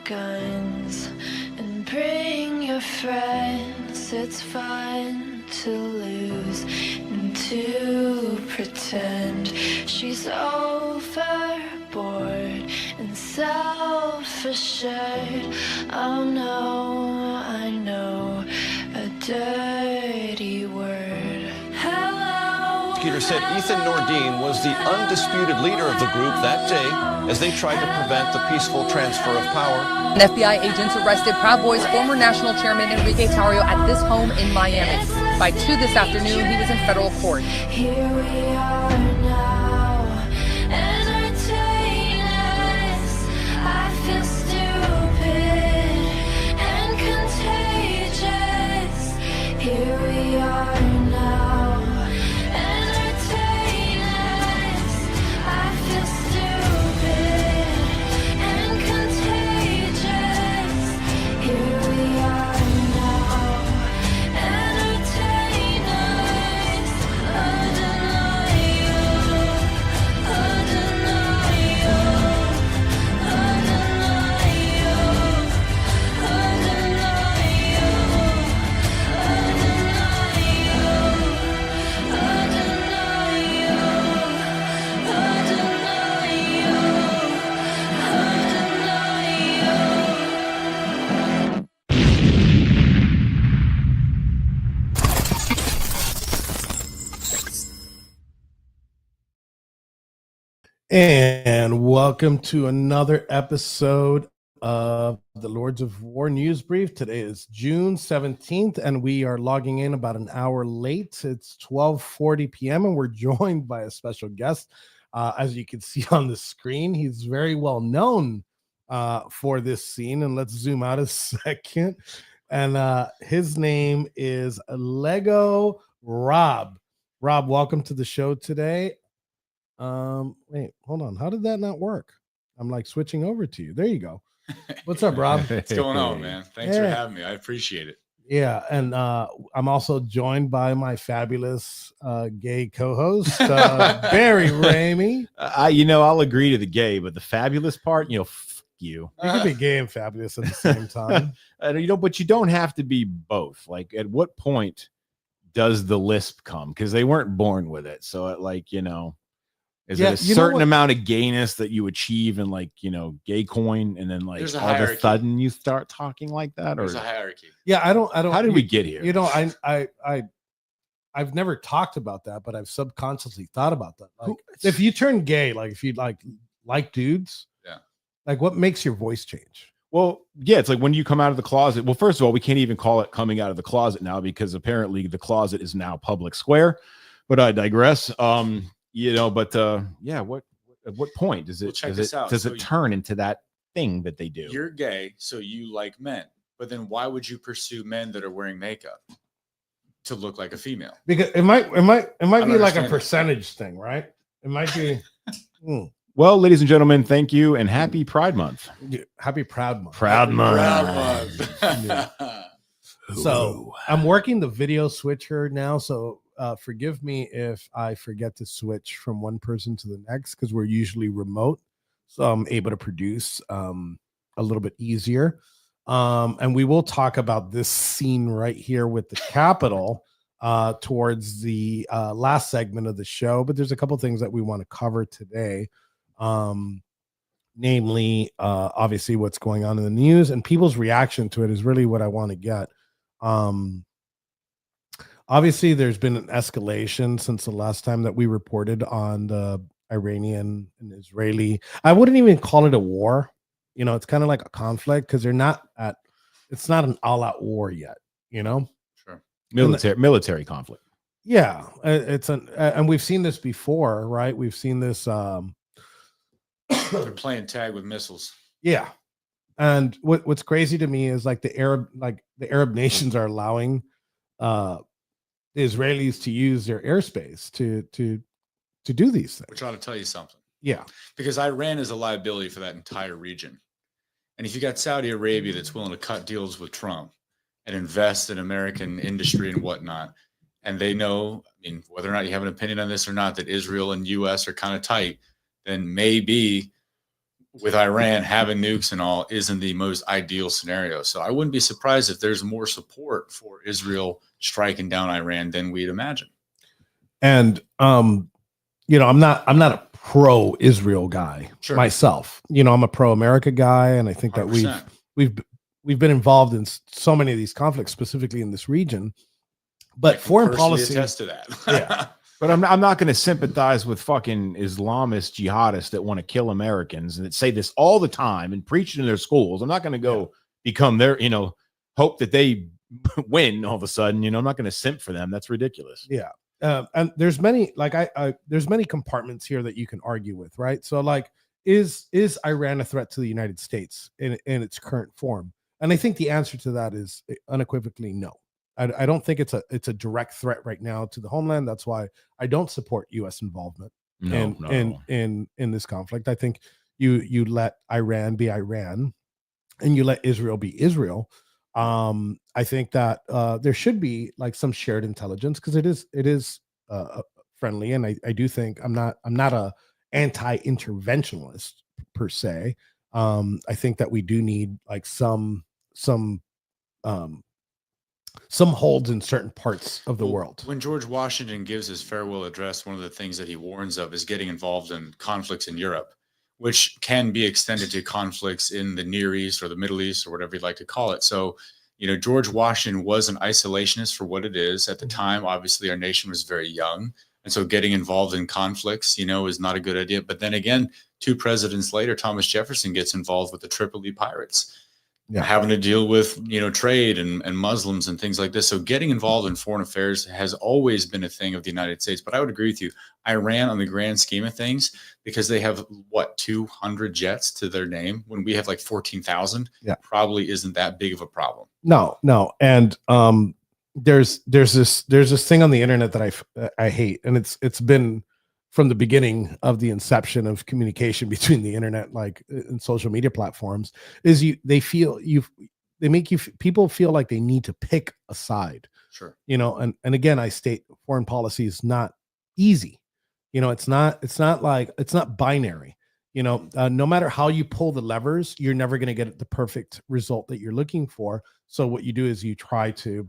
guns and bring your friends. It's fun to lose and to pretend she's overboard and self-assured. Oh no, I know a dirty word. Hello. Prosecutor said Ethan Nordine was the undisputed leader of the group that day as they tried to prevent the peaceful transfer of power. FBI agents arrested Proud Boys former national chairman Enrique Tarrio at this home in Miami. By 2 this afternoon, he was in federal court. Here we are now, entertainers. I feel stupid and contagious. Here we are now, entertainers. I feel stupid and contagious. Here we are now, entertainers. And welcome to another episode of the Lords of War News Brief. Today is June 17th, and we are logging in about an hour late. It's 12:40 p.m., and we're joined by a special guest. As you can see on the screen, he's very well known for this scene. And let's zoom out a second. And his name is Lego Rob. Rob, welcome to the show today. Wait, hold on. How did that not work? I'm like switching over to you. There you go. What's up, Rob? What's going on, man? Thanks for having me. I appreciate it. Yeah, and I'm also joined by my fabulous gay co-host, Barry Ramey. I'll agree to the gay, but the fabulous part, f you. You can be gay and fabulous at the same time. But you don't have to be both. Like, at what point does the lisp come? Because they weren't born with it. So, is it a certain amount of gayness that you achieve in gay coin, and then all of a sudden you start talking like that? There's a hierarchy. Yeah, I don't. How did we get here? I've never talked about that, but I've subconsciously thought about that. Like, if you turn gay, like if you like dudes, yeah, like what makes your voice change? Well, yeah, it's like when you come out of the closet. Well, first of all, we can't even call it coming out of the closet now, because apparently the closet is now public square. But I digress. What at what point does it turn into that thing that they do? You're gay, so you like men, but then why would you pursue men that are wearing makeup to look like a female? Because it might be like a percentage thing, right? It might be. Well, ladies and gentlemen, thank you and happy Pride Month. Happy Proud Month. Proud Month. Yeah. So I'm working the video switcher now, so forgive me if I forget to switch from one person to the next, because we're usually remote, so I'm able to produce a little bit easier. And we will talk about this scene right here with the Capitol towards the last segment of the show, but there's a couple things that we want to cover today, namely obviously what's going on in the news, and people's reaction to it is really what I want to get. Obviously, there's been an escalation since the last time that we reported on the Iranian and Israeli. I wouldn't even call it a war. It's kind of like a conflict, because it's not an all-out war yet. Sure. Military conflict. Yeah, and we've seen this before, right? We've seen this. They're playing tag with missiles. Yeah, and what's crazy to me is the Arab nations are allowing the Israelis to use their airspace to do these things. Which ought to tell you something. Yeah, because Iran is a liability for that entire region. And if you got Saudi Arabia that's willing to cut deals with Trump and invest in American industry and whatnot, and they know, whether or not you have an opinion on this or not, that Israel and U.S. are kind of tight, then maybe with Iran having nukes and all isn't the most ideal scenario. So I wouldn't be surprised if there's more support for Israel striking down Iran than we'd imagine. And you know, I'm not a pro-Israel guy myself. You know, I'm a pro-America guy, and I think that 100%. we've been involved in so many of these conflicts, specifically in this region. But foreign policy, attest to that. Yeah. But I'm not going to sympathize with fucking Islamist jihadists that want to kill Americans and that say this all the time and preach it in their schools. I'm not going to go become their, you know, hope that they win all of a sudden. You know, I'm not going to simp for them. That's ridiculous. Yeah. And there's many, like there's many compartments here that you can argue with, right? So like, is Iran a threat to the United States in its current form? And I think the answer to that is unequivocally no. I don't think it's a direct threat right now to the homeland. That's why I don't support U.S. involvement in this conflict. I think you let Iran be Iran, and you let Israel be Israel. I think that there should be like some shared intelligence, because it is friendly, and I do think I'm not a anti-interventionalist per se. I think that we do need like some holds in certain parts of the world. When George Washington gives his farewell address, one of the things that he warns of is getting involved in conflicts in Europe, which can be extended to conflicts in the Near East or the Middle East or whatever you'd like to call it. So, you know, George Washington was an isolationist for what it is. At the time, obviously, our nation was very young. And so getting involved in conflicts, you know, is not a good idea. But then again, 2 presidents later, Thomas Jefferson gets involved with the Tripoli pirates. Having to deal with, you know, trade and Muslims and things like this. So getting involved in foreign affairs has always been a thing of the United States. But I would agree with you. Iran, on the grand scheme of things, because they have, 200 jets to their name when we have like 14,000, probably isn't that big of a problem. No. And there's this thing on the internet that I hate, and it's been from the beginning of the inception of communication between the internet, like and social media platforms, is people feel like they need to pick a side. Sure. You know, and again, I state foreign policy is not easy. You know, it's not binary. You know, no matter how you pull the levers, you're never going to get the perfect result that you're looking for. So what you do is you try to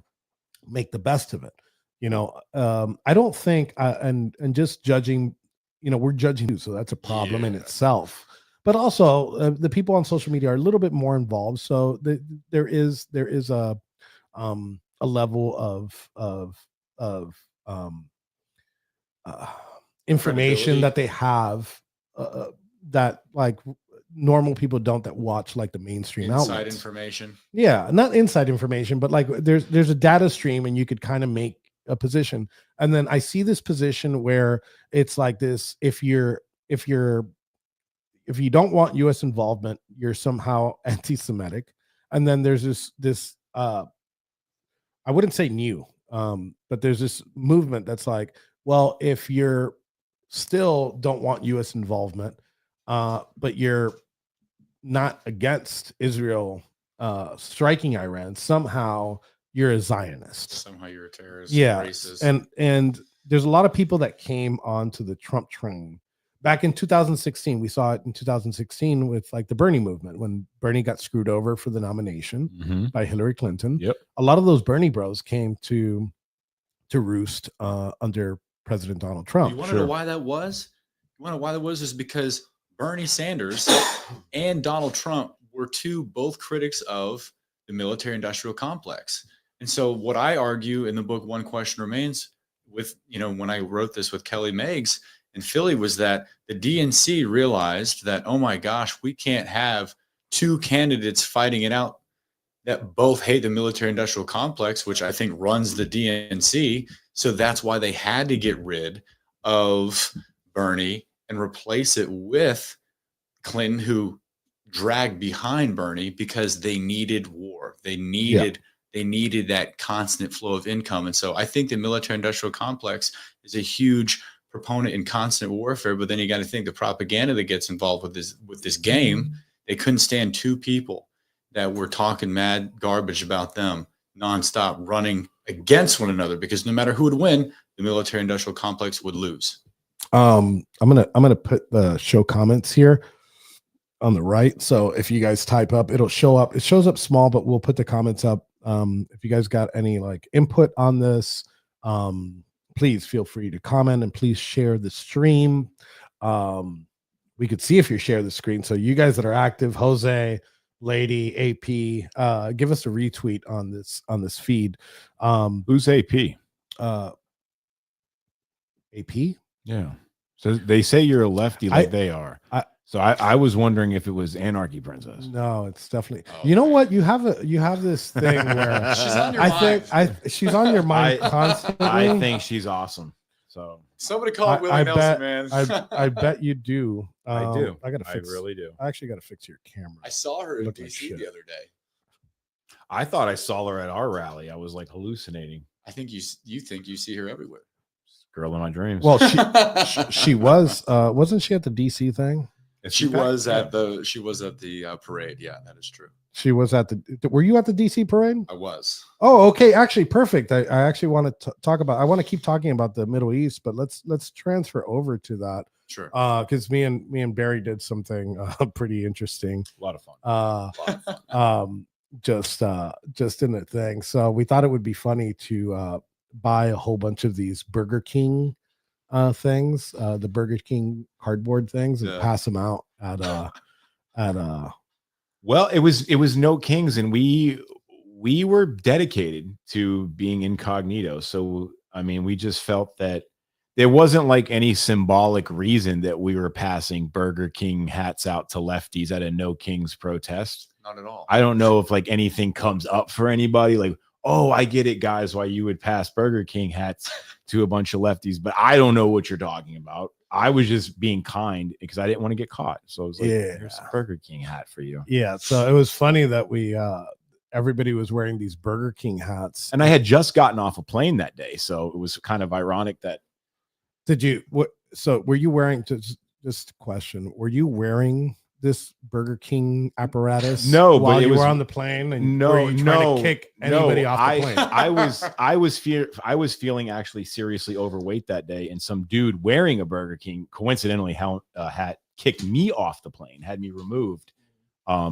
make the best of it. You know, I don't think, and just judging, you know, we're judging, so that's a problem in itself. But also, the people on social media are a little bit more involved, so there is a level of information that they have that like normal people don't, that watch like the mainstream Inside outlets. information. Yeah, not inside information, but like there's a data stream, and you could kind of make a position. And then I see this position where it's like this: if you don't want U.S. involvement, you're somehow anti-Semitic. And then there's this I wouldn't say new, but there's this movement that's like, well, if you're still don't want U.S. involvement, but you're not against Israel striking Iran, somehow you're a Zionist. Somehow you're a terrorist. Yeah. Racist. And there's a lot of people that came onto the Trump train back in 2016. We saw it in 2016 with like the Bernie movement, when Bernie got screwed over for the nomination by Hillary Clinton. Yep. A lot of those Bernie bros came to roost under President Donald Trump. You want to know why that was? You want to know why that was? Is because Bernie Sanders and Donald Trump were both critics of the military-industrial complex. And so what I argue in the book, One Question Remains, with, you know, when I wrote this with Kelly Meigs in Philly, was that the DNC realized that, oh my gosh, we can't have 2 candidates fighting it out that both hate the military-industrial complex, which I think runs the DNC. So that's why they had to get rid of Bernie and replace it with Clinton, who dragged behind Bernie because they needed war. They needed that constant flow of income. And so I think the military-industrial complex is a huge proponent in constant warfare. But then you got to think the propaganda that gets involved with this game. They couldn't stand 2 people that were talking mad garbage about them nonstop, running against one another, because no matter who would win, the military-industrial complex would lose. I'm gonna put the show comments here. on the right. So if you guys type up, it'll show up. It shows up small, but we'll put the comments up. If you guys got any like input on this, please feel free to comment and please share the stream. We could see if you share the screen. So you guys that are active, Jose, Lady, AP, give us a retweet on this feed. Who's AP? AP? Yeah. So they say you're a lefty like they are. So I was wondering if it was Anarchy Princess. No, it's definitely. You know what? You have this thing where She's on your I mind. think she's on your mind constantly. I think she's awesome. So Somebody call Willie I Nelson, bet- man. I bet you do. I do. I gotta fix. I really do. I actually gotta fix your camera. I saw her in Look like DC shit. the other day. I thought I saw her at our rally. I was like hallucinating. I think you think you see her everywhere. Girl in my dreams. Well, she was. Wasn't she at the DC thing? Is she back? was at Yeah. the parade. Yeah, that is true. She was at the. Were you at the DC parade? I was. Oh, okay. Actually, perfect. I actually want to talk about. I want to keep talking about the Middle East, but let's transfer over to that. Sure. Because me and Barry did something pretty interesting. A lot of fun. A lot of fun. Just in the thing. So we thought it would be funny to buy a whole bunch of these Burger King things, the Burger King cardboard things, and Yeah. pass them out at Well, it was No Kings, and we were dedicated to being incognito. So I mean, we just felt that there wasn't like any symbolic reason that we were passing Burger King hats out to lefties at a No Kings protest. Not at all. I don't know if like anything comes up for anybody, like, oh, I get it, guys, why you would pass Burger King hats to a bunch of lefties, but I don't know what you're talking about. I was just being kind because I didn't want to get caught. So I was like, Yeah. here's a Burger King hat for you. yeah. So it was funny that we everybody was wearing these Burger King hats. And I had just gotten off a plane that day. So it was kind of ironic that Did you what? So were you wearing? Just a question. Were you wearing this Burger King apparatus? No, but while it you was- were on the plane, and no, were you trying no, to kick anybody no, off the plane. I was feeling actually seriously overweight that day, and some dude wearing a Burger King coincidentally hat kicked me off the plane, had me removed. How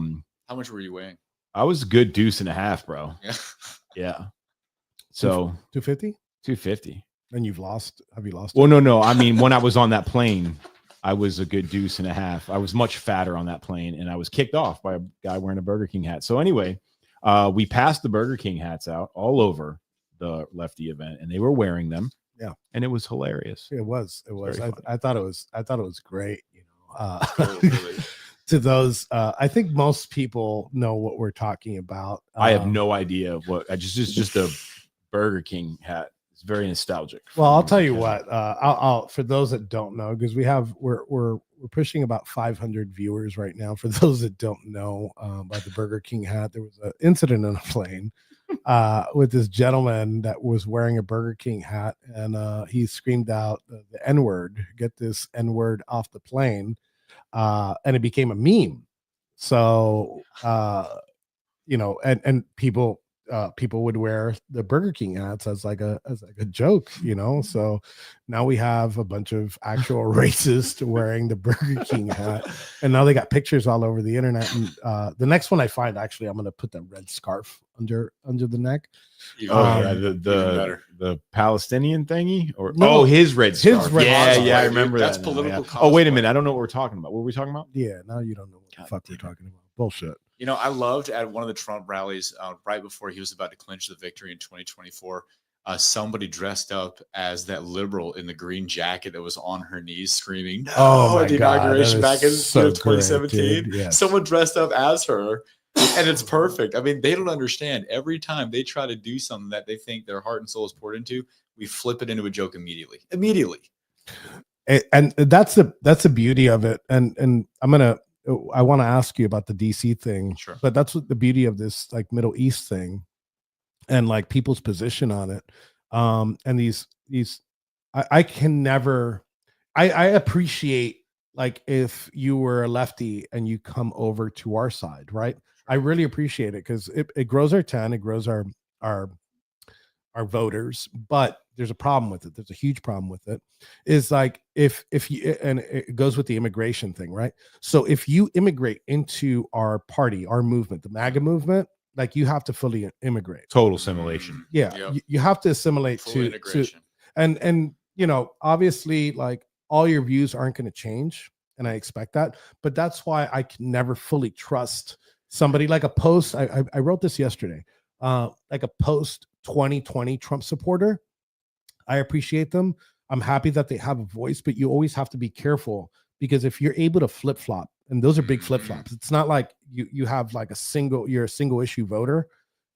much were you weighing? I was a good deuce and a half, bro. Yeah. Yeah. So 250, 250. and you've lost. Have you lost? Well, no. I mean, when I was on that plane, I was a good deuce and a half. I was much fatter on that plane, and I was kicked off by a guy wearing a Burger King hat. So anyway, we passed the Burger King hats out all over the lefty event, and they were wearing them. Yeah, and it was hilarious. It was. Very funny. I thought it was. I thought it was great. You know, Really. to those, I think most people know what we're talking about. I have no idea what. It's just a Burger King hat. It's very nostalgic. Well, I'll tell you what. I'll for those that don't know, because we're pushing about 500 viewers right now. For those that don't know about the Burger King hat, there was an incident on a plane with this gentleman that was wearing a Burger King hat, and he screamed out the N-word. Get this N-word off the plane, and it became a meme. So you know, and people would wear the Burger King hats as like a joke, you know. So now we have a bunch of actual racists wearing the Burger King hat, and now they got pictures all over the internet. And the next one I find, actually, I'm going to put that red scarf under the neck. Even Oh, better. yeah, Even better. the Palestinian thingy, or No, his red his scarf. red yeah, scarf. yeah, I remember That's that. now, political yeah. Oh, wait a cosplay. minute, I don't know what we're talking about. What were we talking about? Yeah, now you don't know what the God fuck we're damn it. talking about. Bullshit. You know, I loved at one of the Trump rallies right before he was about to clinch the victory in 2024. Somebody dressed up as that liberal in the green jacket that was on her knees screaming, "No!" Oh my at the God, inauguration that back is in so great, 2017. dude. Yes. Someone dressed up as her, and it's perfect. I mean, they don't understand. Every time they try to do something that they think their heart and soul is poured into, we flip it into a joke immediately. Immediately. And that's the beauty of it. And I want to ask you about the DC thing. Sure. But that's what the beauty of this like Middle East thing, and like people's position on it. And these I can never I appreciate, like, if you were a lefty and you come over to our side, right? I really appreciate it because it grows our 10, it grows our voters. But there's a problem with it. There's a huge problem with it. Is like if you, and it goes with the immigration thing, right? So if you immigrate into our party, our movement, the MAGA movement, like you have to fully immigrate. Total assimilation. Yeah, Yep. you have to assimilate Full to integration. and you know, obviously, like all your views aren't going to change, and I expect that. But that's why I can never fully trust somebody like a post. I wrote this yesterday. Like a post 2020 Trump supporter. I appreciate them. I'm happy that they have a voice, but you always have to be careful because if you're able to flip flop, and those are big flip flops, it's not like you have like you're a single issue voter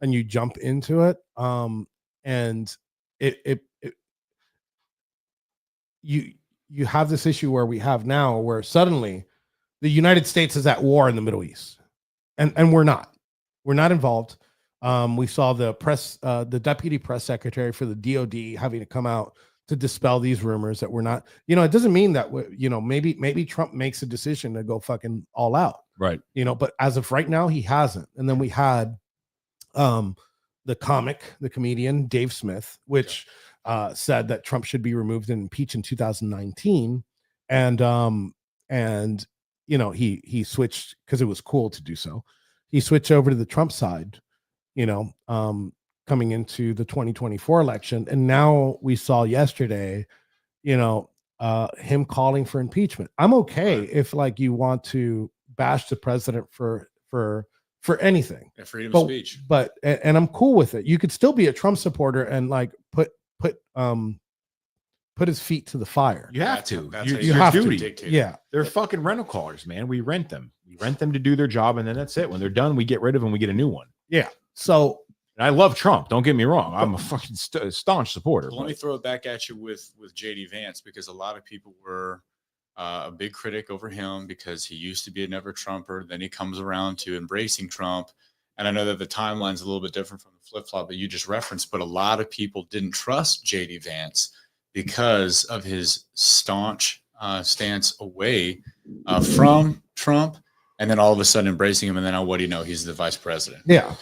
and you jump into it. And it you have this issue where we have now where suddenly the United States is at war in the Middle East. And we're not involved. We saw the deputy press secretary for the DOD having to come out to dispel these rumors that we're not, you know, it doesn't mean that, maybe Trump makes a decision to go fucking all out. Right. You know, but as of right now, he hasn't. And then we had the comedian Dave Smith, which said that Trump should be removed and impeached in 2019. And you know, he switched because it was cool to do so. He switched over to the Trump side, coming into the 2024 election. And now we saw yesterday, him calling for impeachment. I'm okay if like you want to bash the president for anything. Yeah, freedom of speech. But and I'm cool with it. You could still be a Trump supporter and like put his feet to the fire. You have That's to. that's You, how you you have have to to. dictate. Yeah. They're fucking rental cars, man. We rent them. We rent them to do their job, and then that's it. When they're done, we get rid of them. We get a new one. Yeah. So And I love Trump. Don't get me wrong. I'm a fucking staunch supporter. But let me but- throw it back at you with JD Vance, because a lot of people were a big critic over him because he used to be a never Trumper. Then he comes around to embracing Trump. And I know that the timeline's a little bit different from the flip flop that you just referenced, but a lot of people didn't trust JD Vance because of his staunch stance away from Trump, and then all of a sudden embracing him. And then, what do you know? He's the vice president. yeah,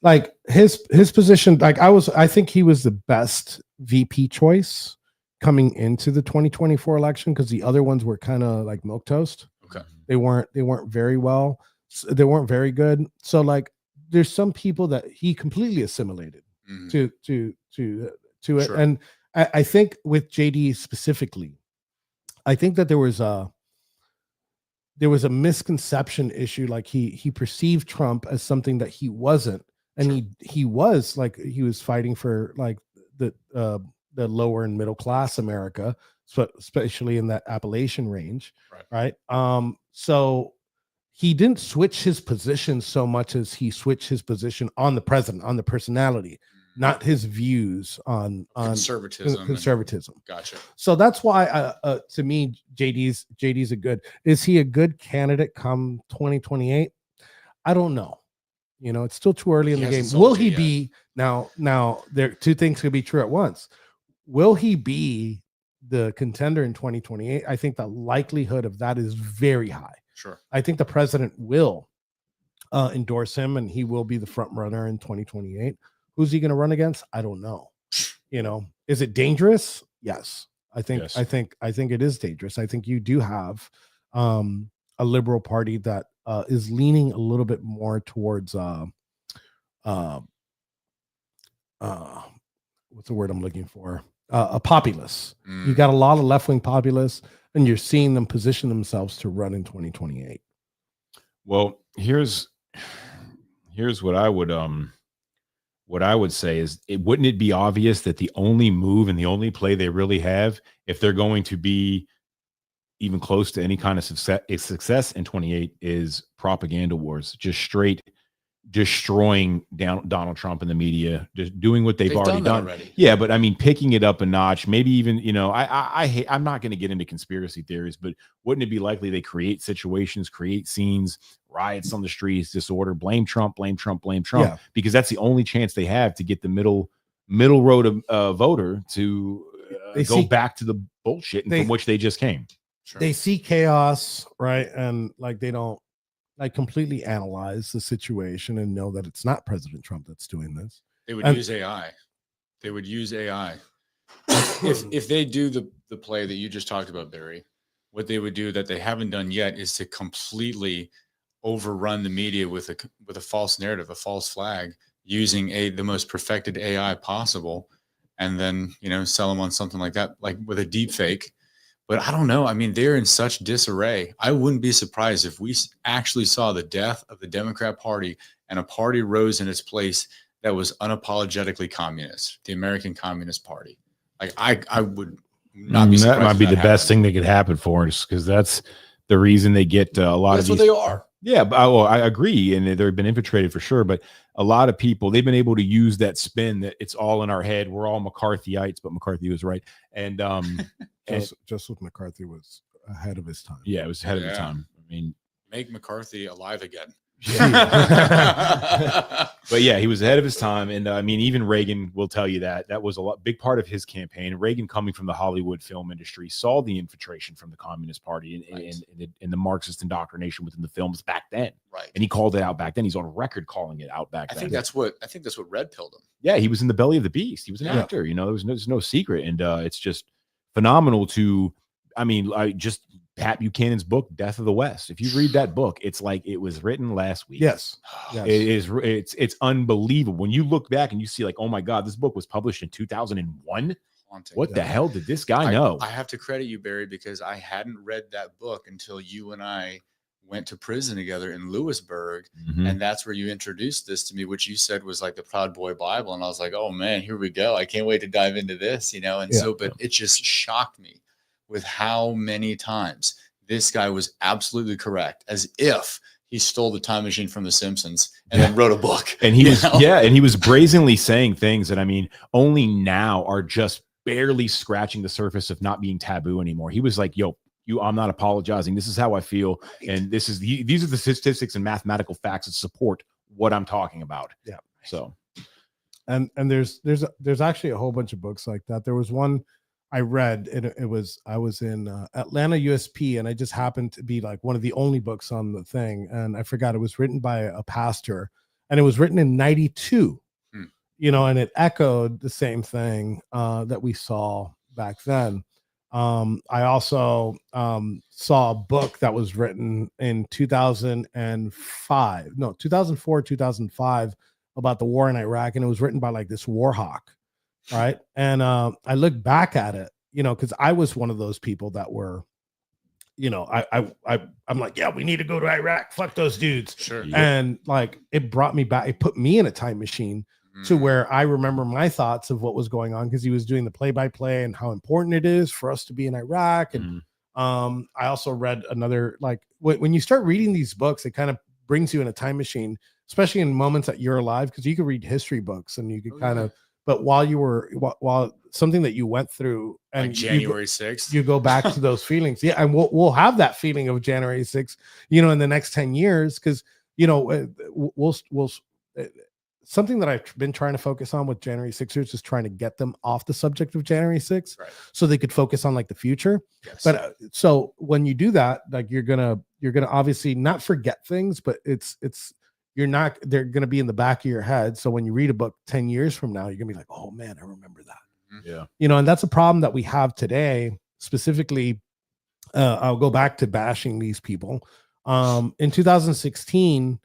like his position, like I think he was the best VP choice coming into the 2024 election because the other ones were kind of like milquetoast. Okay. They weren't very well. They weren't very good. So like there's some people that he completely assimilated Mhm. to it. Sure. And I think with JD specifically, I think that there was a misconception issue. Like he perceived Trump as something that he wasn't. And he was fighting for like the lower and middle class America, especially in that Appalachian range. Right. So he didn't switch his position so much as he switched his position on the president, on the personality, not his views on conservatism. Gotcha. So that's why, to me, JD's is he a good candidate come 2028? I don't know. It's still too early in He the game. hasn't sold Will it he yet. be now? There two things could be true at once. Will he be the contender in 2028? I think the likelihood of that is very high. Sure. I think the president will endorse him, and he will be the front runner in 2028. Who's he going to run against? I don't know. Is it dangerous? Yes. I think it is dangerous. I think you do have a liberal party that is leaning a little bit more towards what's the word I'm looking for? A populist. You got a lot of left-wing populists, and you're seeing them position themselves to run in 2028. Well, here's what I would say is wouldn't it be obvious that the only move and the only play they really have, if they're going to be even close to any kind of success in 28, is propaganda wars, just straight destroying Donald Trump and the media, just doing what they've already done. Already. Yeah, but I mean, picking it up a notch, maybe even, I'm not going to get into conspiracy theories, but wouldn't it be likely they create situations, create scenes, riots on the streets, disorder, blame Trump, Yeah. because that's the only chance they have to get the middle road voter to go back to the bullshit from which they just came. Sure. They see chaos, right? And like they don't like completely analyze the situation and know that it's not President Trump that's doing this. They would use AI. They would use AI if they do the play that you just talked about, Barry, what they would do that they haven't done yet is to completely overrun the media with a false narrative, a false flag, using the most perfected AI possible, and then sell them on something like that, like with a deep fake. But I don't know. I mean, they're in such disarray. I wouldn't be surprised if we actually saw the death of the Democrat Party and a party rose in its place that was unapologetically communist, the American Communist Party. Like I would not be surprised. That might be if the that best happened. thing that could happen for us, because that's the reason they get a lot That's of what these. they are. Yeah, but I agree, and they've been infiltrated for sure. But a lot of people, they've been able to use that spin that it's all in our head. We're all McCarthyites, but McCarthy was right, and Joseph McCarthy was ahead of his time. yeah, it was ahead of the Yeah. time. I mean, Make McCarthy alive again. but yeah, he was ahead of his time, and I mean, even Reagan will tell you that was a big part of his campaign. Reagan, coming from the Hollywood film industry, saw the infiltration from the Communist Party and the Marxist indoctrination within the films back then, Right. and he called it out back then. He's on record calling it out back I then. think that's what red pilled him. Yeah, he was in the belly of the beast. He was an Yeah. actor. There's no secret, and it's just phenomenal to. I mean, just Pat Buchanan's book, Death of the West. If you read that book, it's like it was written last week. Yes. Yes. It is. It's unbelievable when you look back and you see, like, oh my God, this book was published in 2001. Haunting. What the hell did this guy know? I have to credit you, Barry, because I hadn't read that book until you and I went to prison together in Lewisburg. Mhm. And that's where you introduced this to me, which you said was like the Proud Boy Bible. And I was like, oh man, here we go. I can't wait to dive into this, And Yeah. but it just shocked me with how many times this guy was absolutely correct, as if he stole the time machine from The Simpsons and then wrote a book. And he you was, know? and he was brazenly saying things that, I mean, only now are just barely scratching the surface of not being taboo anymore. He was like, yo, I'm not apologizing. This is how I feel. And these are the statistics and mathematical facts that support what I'm talking about. Yeah. So, and there's actually a whole bunch of books like that. There was one I read, and I was in Atlanta USP, and I just happened to be like one of the only books on the thing, and I forgot it was written by a pastor, and it was written in 92. And it echoed the same thing that we saw back then. I also saw a book that was written in 2004, 2005 about the war in Iraq, and it was written by like this war hawk, right? And I look back at it, because I was one of those people that were, I'm like, yeah, we need to go to Iraq. Fuck those dudes. Sure. And like, it brought me back. It put me in a time machine to where I remember my thoughts of what was going on, because he was doing the play-by-play and how important it is for us to be in Iraq. And I also read another, like, when you start reading these books, it kind of brings you in a time machine, especially in moments that you're alive, because you could read history books and you could but while something that you went through, and like January 6th, you go back to those feelings. Yeah. And we'll have that feeling of January 6th, in the next 10 years. Cause we'll something that I've been trying to focus on with January 6ers is trying to get them off the subject of January 6th, right, so they could focus on like the future. Yes. But so when you do that, like you're gonna obviously not forget things, but they're gonna be in the back of your head. So when you read a book 10 years from now, you're gonna be like, oh man, I remember that. yeah. And that's a problem that we have today. Specifically, I'll go back to bashing these people. In 2016,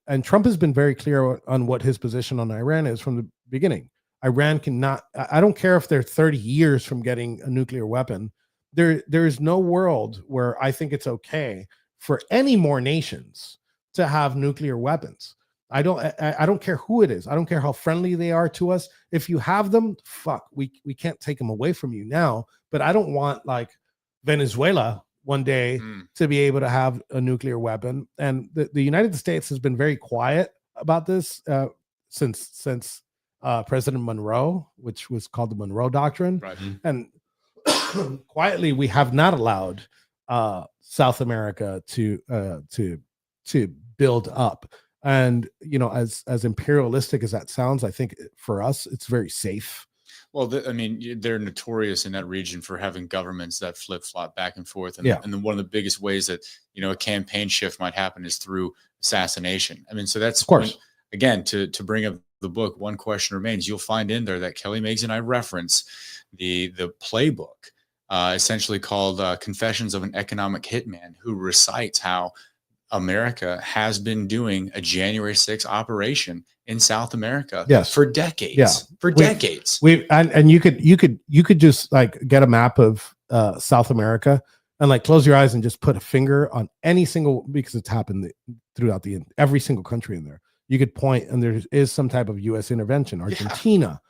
and Trump has been very clear on what his position on Iran is from the beginning. Iran cannot, I don't care if they're 30 years from getting a nuclear weapon. There is no world where I think it's okay for any more nations to have nuclear weapons. I don't care who it is. I don't care how friendly they are to us. If you have them, fuck, we can't take them away from you now. But I don't want like Venezuela one day to be able to have a nuclear weapon. And the United States has been very quiet about this since President Monroe, which was called the Monroe Doctrine. right. And quietly, we have not allowed South America to build up. And as imperialistic as that sounds, I think for us it's very safe. Well, they're notorious in that region for having governments that flip flop back and forth. And, Yeah. and then one of the biggest ways that, a campaign shift might happen is through assassination. So that's, Of course. again, to bring up the book, One Question Remains, you'll find in there that Kelly Meigs and I reference the playbook, essentially called Confessions of an Economic Hitman, who recites how America has been doing a January 6th operation in South America for decades. Yeah. For decades. And you could just like get a map of South America and like close your eyes and just put a finger on any single, because it's happened throughout every single country in there. You could point and there is some type of US intervention. Argentina,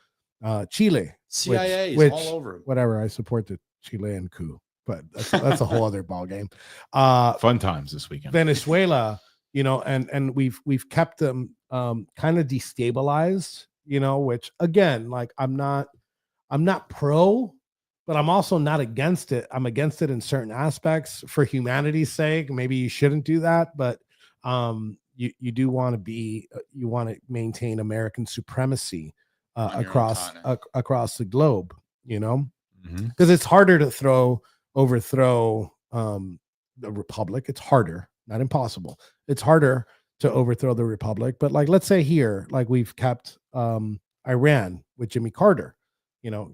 Chile, CIA which, is all over. Whatever. I support the Chilean coup, but that's a whole other ball game. Fun times this weekend. Venezuela, and we've kept them kind of destabilized, which again, like I'm not pro, but I'm also not against it. I'm against it in certain aspects for humanity's sake. Maybe you shouldn't do that, but you do want to maintain American supremacy across the globe, because it's harder to overthrow the republic. It's harder, not impossible. It's harder to overthrow the republic. But like, let's say here, like we've kept Iran with Jimmy Carter.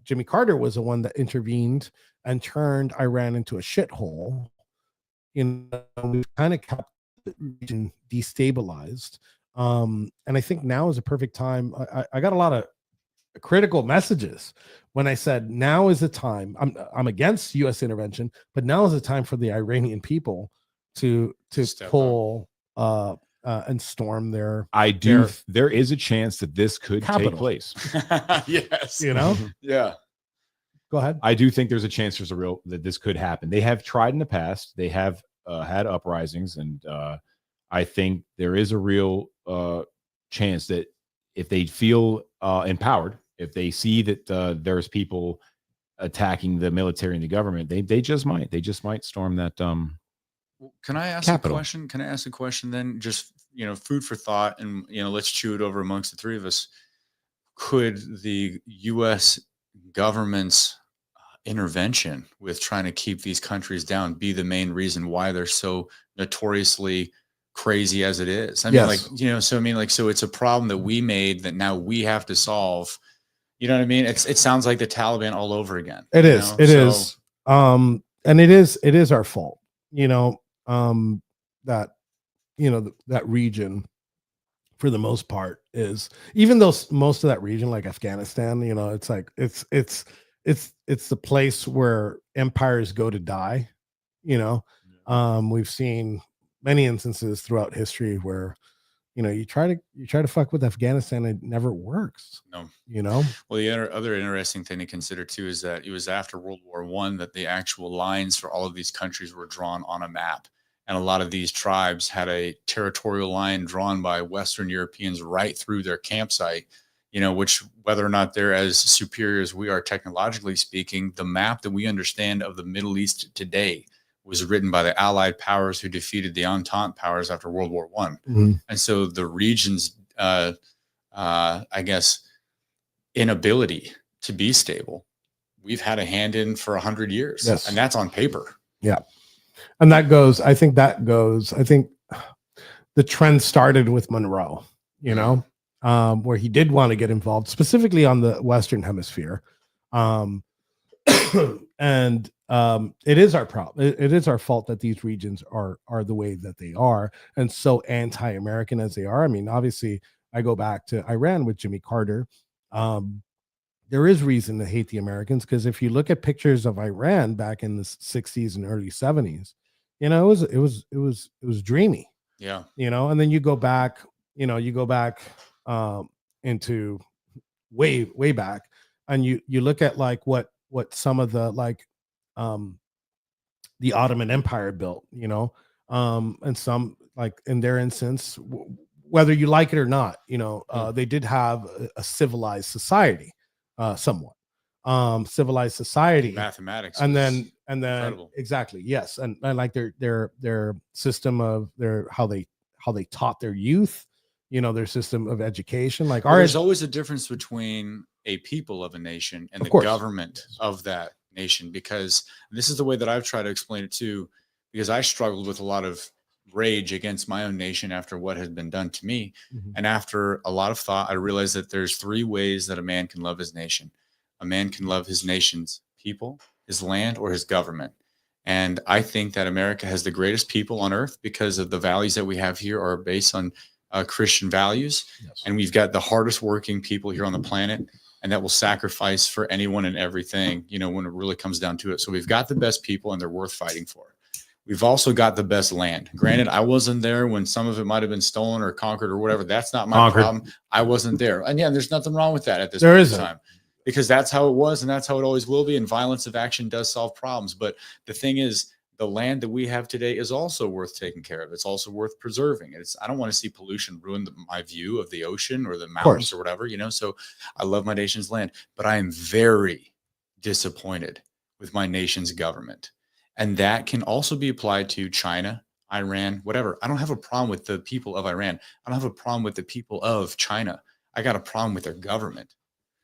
Jimmy Carter was the one that intervened and turned Iran into a shithole. We've kind of kept the region destabilized. And I think now is a perfect time. I got a lot of critical messages when I said now is the time. I'm against U.S. intervention, but now is the time for the Iranian people to pull and storm their. There is a chance that this could take place. Yes. Yeah. Go ahead. I do think there's a chance that this could happen. They have tried in the past. They have had uprisings, and I think there is a real chance that if they feel empowered, if they see that there's people attacking the military and the government, they just might storm that. Can I ask capital. a question? Can I ask a question then? Just, food for thought, and, let's chew it over amongst the three of us. Could the U.S. government's intervention with trying to keep these countries down be the main reason why they're so notoriously crazy as it is? I mean, so it's a problem that we made that now we have to solve. You know what I mean? It sounds like the Taliban all over again. It is. And it is our fault. That region, for the most part, is, even though most of that region, like Afghanistan, it's like it's the place where empires go to die. We've seen many instances throughout history where you try to fuck with Afghanistan, it never works. No. Well, the other interesting thing to consider too is that it was after World War I that the actual lines for all of these countries were drawn on a map. And a lot of these tribes had a territorial line drawn by Western Europeans right through their campsite, which, whether or not they're as superior as we are technologically speaking, the map that we understand of the Middle East today was written by the Allied powers who defeated the Entente powers after World War I. Mm-hmm. And so the region's, I guess, inability to be stable, we've had a hand in for 100 years. Yes. And that's on paper. Yeah. And I think the trend started with Monroe, where he did want to get involved specifically on the Western Hemisphere. And it is our problem. It is our fault that these regions are the way that they are, and so anti-American as they are. I mean, obviously, I go back to Iran with Jimmy Carter. There is reason to hate the Americans, because if you look at pictures of Iran back in the 60s and early 70s, it was dreamy. Yeah. And then you go back into way back, and you look at like what some of the the Ottoman Empire built, and some, like in their instance, whether you like it or not, they did have a civilized society, somewhat civilized society, mathematics, and then incredible. Exactly, yes, and like their system of how they taught their youth, their system of education. Like there's always a difference between a people of a nation and the government of that nation, because this is the way that I've tried to explain it too, because I struggled with a lot of rage against my own nation after what has been done to me. Mhm. And after a lot of thought, I realized that there's three ways that a man can love his nation. A man can love his nation's people, his land, or his government. And I think that America has the greatest people on earth because of the values that we have here are based on Christian values. Yes. And we've got the hardest working people here on the planet, and that will sacrifice for anyone and everything, you know, when it really comes down to it. So we've got the best people and they're worth fighting for. We've also got the best land. Granted, I wasn't there when some of it might have been stolen or conquered or whatever. That's not my problem. I wasn't there. And yeah, there's nothing wrong with that at this There point in isn't. time. Because that's how it was and that's how it always will be. And violence of action does solve problems. But the thing is, the land that we have today is also worth taking care of. It's also worth preserving. I don't want to see pollution ruin my view of the ocean or the mountains or whatever, you know. So I love my nation's land, but I am very disappointed with my nation's government. And that can also be applied to China, Iran, whatever. I don't have a problem with the people of Iran. I don't have a problem with the people of China. I got a problem with their government.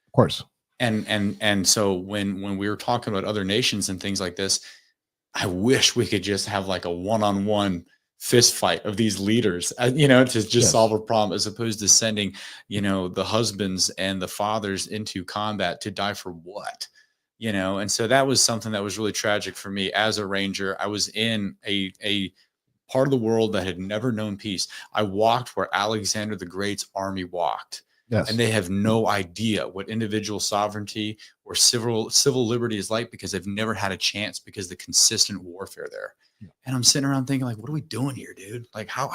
Of course. And so when we were talking about other nations and things like this, I wish we could just have like a one-on-one fist fight of these leaders, you know, to just solve a problem, as opposed to sending, you know, the husbands and the fathers into combat to die for what, you know? And so that was something that was really tragic for me as a Ranger. I was in a part of the world that had never known peace. I walked where Alexander the Great's army walked. Yes. And they have no idea what individual sovereignty or civil liberty is like, because they've never had a chance because of the consistent warfare there. Yeah. And I'm sitting around thinking, like, what are we doing here, dude? Like, how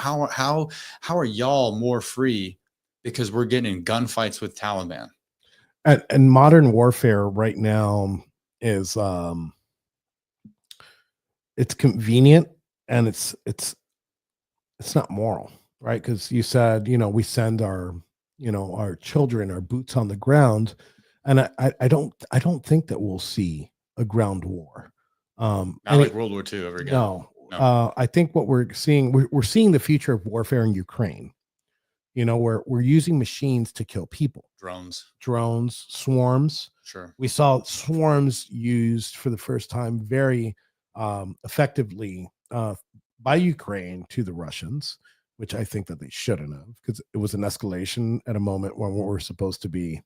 are y'all more free because we're getting in gunfights with Taliban? And modern warfare right now is it's convenient and it's not moral, right? Because you said, you know, we send our children, our boots on the ground. And I don't think that we'll see a ground war. Not like World War II ever again. No. I think what we're seeing the future of warfare in Ukraine. You know, we're using machines to kill people. Drones, swarms. Sure. We saw swarms used for the first time very effectively by Ukraine to the Russians, which I think that they shouldn't have, because it was an escalation at a moment when we're supposed to be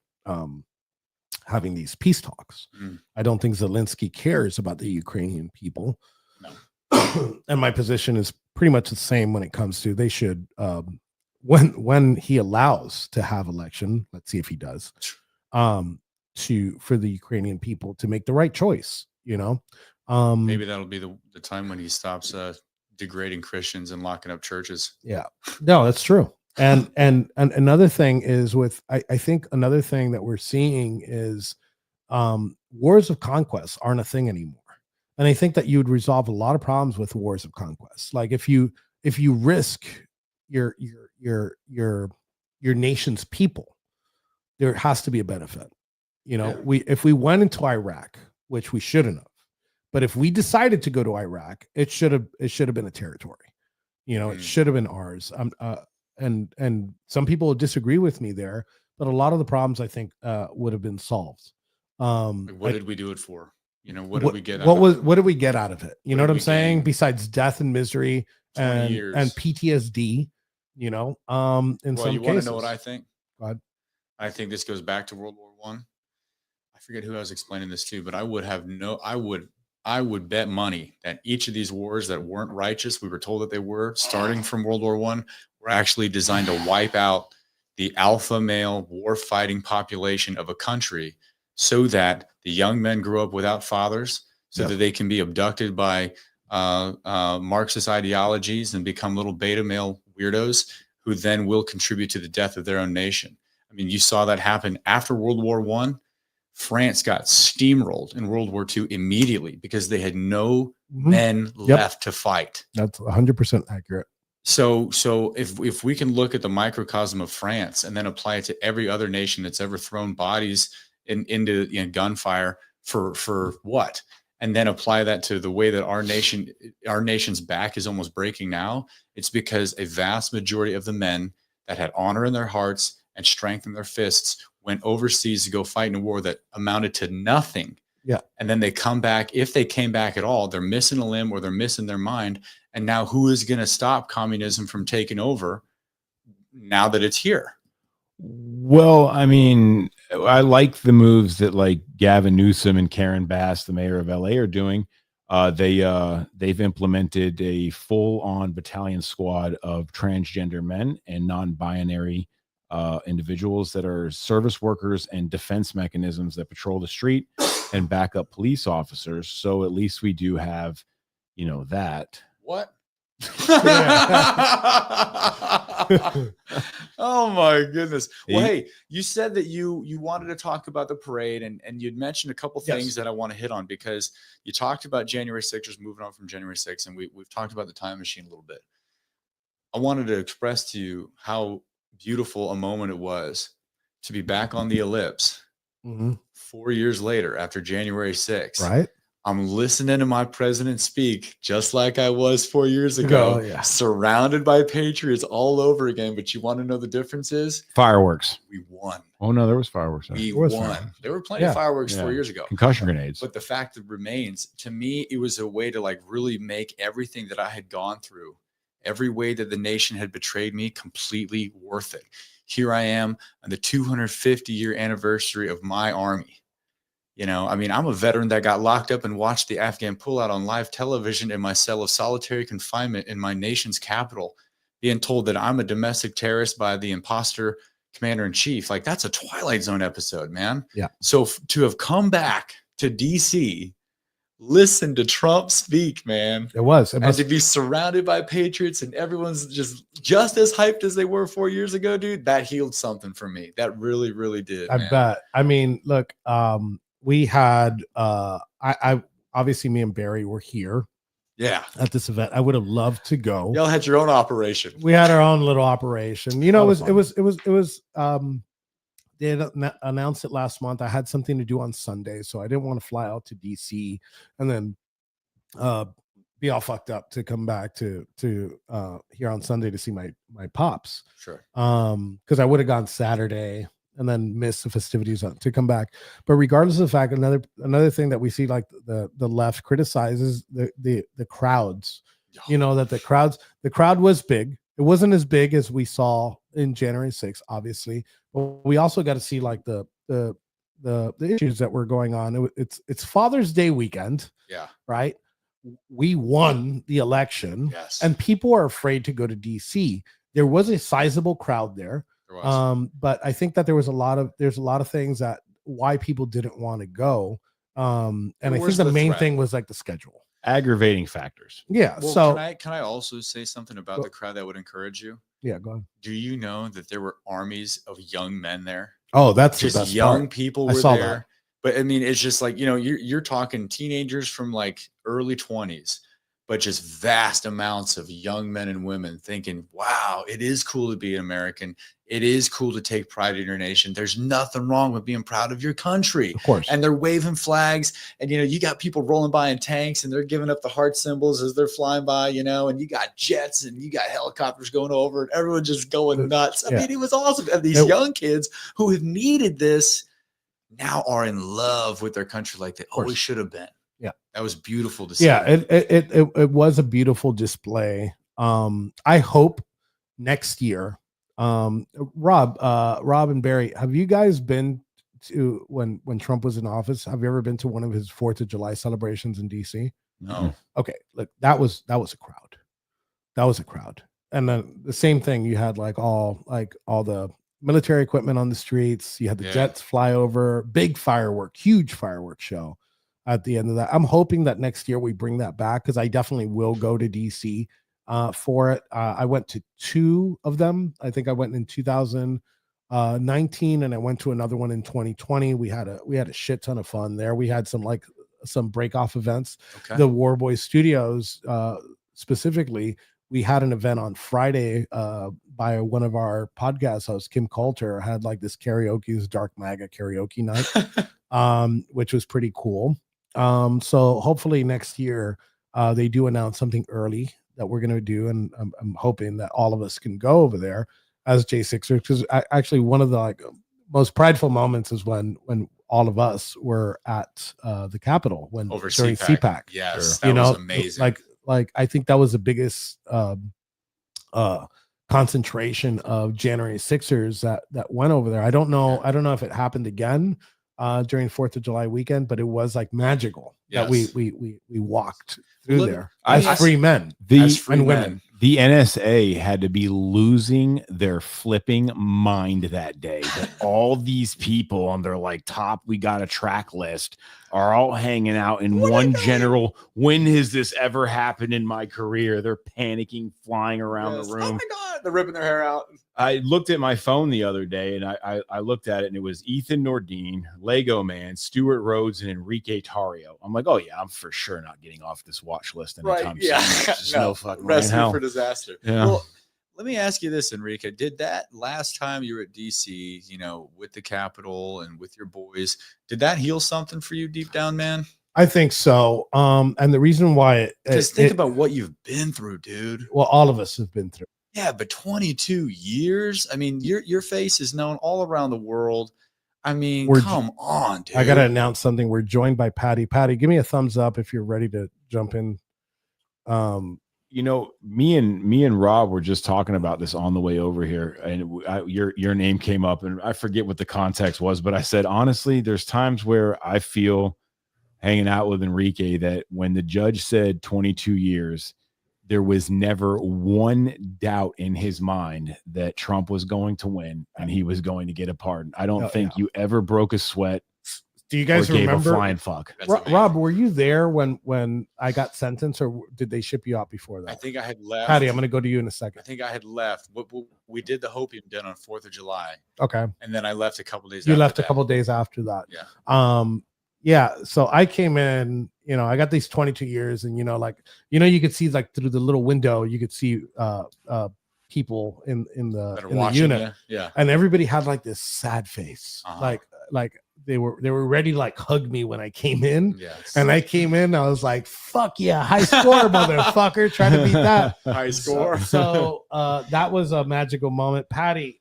having these peace talks. I don't think Zelensky cares about the Ukrainian people. No. And my position is pretty much the same when it comes to they should, when he allows to have election, let's see if he does, for the Ukrainian people to make the right choice, you know. Maybe that'll be the time when he stops degrading Christians and locking up churches. Yeah, no, that's true. And another thing is I think another thing that we're seeing is wars of conquest aren't a thing anymore. And I think that you would resolve a lot of problems with wars of conquest. Like if you risk your nation's people, there has to be a benefit. You know, if we went into Iraq, which we shouldn't have, but if we decided to go to Iraq, it should have been a territory. You know, it should have been ours. And some people disagree with me there, but a lot of the problems I think would have been solved. What did we do it for? You know, what did we get? What did we get out of it? You know what I'm saying? Besides death and misery and PTSD, you know, in some cases. You want to know what I think? Go ahead. I think this goes back to World War I. I forget who I was explaining this to, but I would bet money that each of these wars that weren't righteous, we were told that they were, starting from World War I, were actually designed to wipe out the alpha male war fighting population of a country so that the young men grow up without fathers, so that they can be abducted by Marxist ideologies and become little beta male weirdos who then will contribute to the death of their own nation. I mean, you saw that happen after World War I. France got steamrolled in World War II immediately because they had no men left to fight. That's 100% accurate. So if we can look at the microcosm of France and then apply it to every other nation that's ever thrown bodies into gunfire for what, and then apply that to the way that our nation's back is almost breaking now, it's because a vast majority of the men that had honor in their hearts and strength in their fists went overseas to go fight in a war that amounted to nothing. Yeah. And then they come back. If they came back at all, they're missing a limb or they're missing their mind. And now who is going to stop communism from taking over now that it's here? Well, I mean, I like the moves that like Gavin Newsom and Karen Bass, the mayor of LA, are doing. They've implemented a full-on battalion squad of transgender men and non-binary individuals that are service workers and defense mechanisms that patrol the street and back up police officers. So at least we do have, that. What? Oh my goodness. Well, hey, you said that you wanted to talk about the parade, and you'd mentioned a couple things that I want to hit on, because you talked about January 6th, moving on from January 6th, and we've talked about the time machine a little bit. I wanted to express to you how beautiful a moment it was to be back on the ellipse 4 years later after January 6th. Right. I'm listening to my president speak just like I was 4 years ago, surrounded by patriots all over again. But you want to know the difference is? Fireworks. We won. Oh, no, there was fireworks. We won. There were plenty of fireworks 4 years ago. Concussion grenades. But the fact that remains, to me, it was a way to like really make everything that I had gone through, every way that the nation had betrayed me, completely worth it. Here I am on the 250-year anniversary of my army. I mean, I'm a veteran that got locked up and watched the Afghan pullout on live television in my cell of solitary confinement in my nation's capital, being told that I'm a domestic terrorist by the imposter commander-in-chief. Like, that's a Twilight Zone episode, man. Yeah. So to have come back to DC, listen to Trump speak, man. And to be surrounded by patriots and everyone's just as hyped as they were 4 years ago, dude, that healed something for me. That really, really did. I bet. I mean, look, we had I obviously me and Barry were here at this event. I would have loved to go. Y'all had your own operation. We had our own little operation. It was they had announced it last month. I had something to do on Sunday, so I didn't want to fly out to DC and then be all fucked up to come back to here on Sunday to see my pops. Sure. Because I would have gone Saturday and then miss the festivities to come back. But regardless of the fact, another thing that we see, like the left criticizes the crowds. That the crowd was big. It wasn't as big as we saw in January 6th, obviously, but we also got to see like the issues that were going on. It's Father's Day weekend. Yeah. Right. We won the election. Yes. And people are afraid to go to DC. There was a sizable crowd there. But I think that there's a lot of things that why people didn't want to go. And I think the main thing was like the schedule. Aggravating factors. Yeah. Well, so can I also say something about the crowd that would encourage you? Yeah, go on. Do you know that there were armies of young men there? Oh, that's just the best young part. people were there. That. But I mean, it's just like, you're talking teenagers from like early 20s, but just vast amounts of young men and women thinking, wow, it is cool to be an American. It is cool to take pride in your nation. There's nothing wrong with being proud of your country. Of course. And they're waving flags, and, you got people rolling by in tanks and they're giving up the heart symbols as they're flying by, and you got jets and you got helicopters going over and everyone just going nuts. I mean, it was awesome. And these young kids who have needed this now are in love with their country like they always should have been. Yeah. That was beautiful to see. Yeah, it was a beautiful display. I hope next year, Rob and Barry, have you guys been to when Trump was in office? Have you ever been to one of his 4th of July celebrations in DC? No. Okay, look, that was a crowd. That was a crowd. And then the same thing, you had like all the military equipment on the streets. You had the jets fly over, big huge fireworks show at the end of that. I'm hoping that next year we bring that back, because I definitely will go to DC for it. I went to 2 of them. I think I went in 2019 and I went to another one in 2020. We had a shit ton of fun there. We had some break off events. Okay. The War Boys Studios specifically, we had an event on Friday by one of our podcast hosts, Kim Coulter, had like this Dark MAGA karaoke night, which was pretty cool. So hopefully next year they do announce something early that we're going to do. And I'm hoping that all of us can go over there as J6ers, because actually one of the most prideful moments is when all of us were at the Capitol during CPAC. Yes, that was amazing. Like I think that was the biggest concentration of January Sixers that went over there. I don't know if it happened again during 4th of July weekend, but it was like magical that Yes. we walked through Look, there I- as free men As free and men. women. The NSA had to be losing their flipping mind that day. That all these people on their like top, we got a track list, are all hanging out in one general. When has this ever happened in my career? They're panicking, flying around Yes. the Oh room. my God, they're ripping their hair out. I looked at my phone the other day and I looked at it and it was Ethan Nordine, Lego Man, Stuart Rhodes, and Enrique Tario. I'm like, oh yeah, I'm for sure not getting off this watch list anytime soon. There's just no fucking way in recipe hell. for disaster. Yeah. Well, let me ask you this, Enrique. Did that last time you were at DC, with the Capitol and with your boys, did that heal something for you deep down, man? I think so. And the reason why Because think about what you've been through, dude. well, all of us have been through. Yeah, but 22 years. I mean, your face is known all around the world. I mean, come on, dude. I gotta announce something. We're joined by Patty. Patty, give me a thumbs up if you're ready to jump in. Me and Rob were just talking about this on the way over here, and your name came up, and I forget what the context was, but I said honestly, there's times where I feel hanging out with Enrique that when the judge said 22 years, there was never one doubt in his mind that Trump was going to win and he was going to get a pardon. I don't think you ever broke a sweat. Do you guys or gave remember? a flying fuck? Rob, were you there when I got sentenced, or did they ship you out before that? I think I had left. Patty, I'm going to go to you in a second. I think I had left. We did the Hopium Den on 4th of July, Okay. and then I left a couple days. You after left a that. couple days after that. Yeah. Yeah. So I came in, I got these 22 years and, you could see like through the little window, you could see people in That are the watching unit. you. Yeah. And everybody had like this sad face. Uh-huh. Like they were ready to like hug me when I came in. Yes. And I came in, I was like, fuck yeah, high score, motherfucker. Trying to beat that. High score. So that was a magical moment. Patty,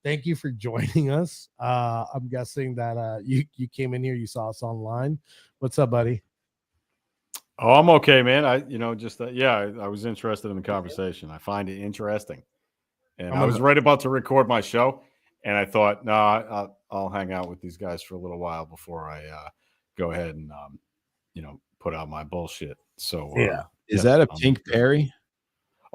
thank you for joining us. I'm guessing that you came in here, you saw us online. What's up, buddy? Oh, I'm okay, man. I was interested in the conversation. I find it interesting. And I was right about to record my show, and I thought, no, I'll hang out with these guys for a little while before I go ahead and put out my bullshit. So Is that a pink Perry?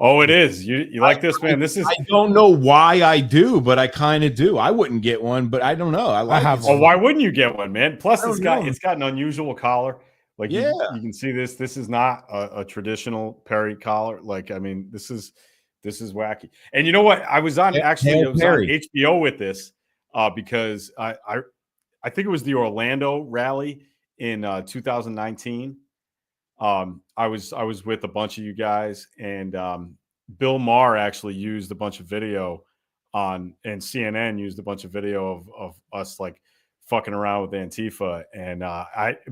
Oh, it is. You like this, man? This is. I don't know why I do, but I kind of do. I wouldn't get one, but I don't know. I have it. Oh, why wouldn't you get one, man? Plus, I don't know. it's got an unusual collar. Like, Yeah. you can see this. This is not a traditional Perry collar. Like, I mean, this is wacky. And you know what? I was on HBO with this because I think it was the Orlando rally in 2019. I was with a bunch of you guys, and Bill Maher actually used a bunch of video and CNN used a bunch of video of us like fucking around with Antifa, and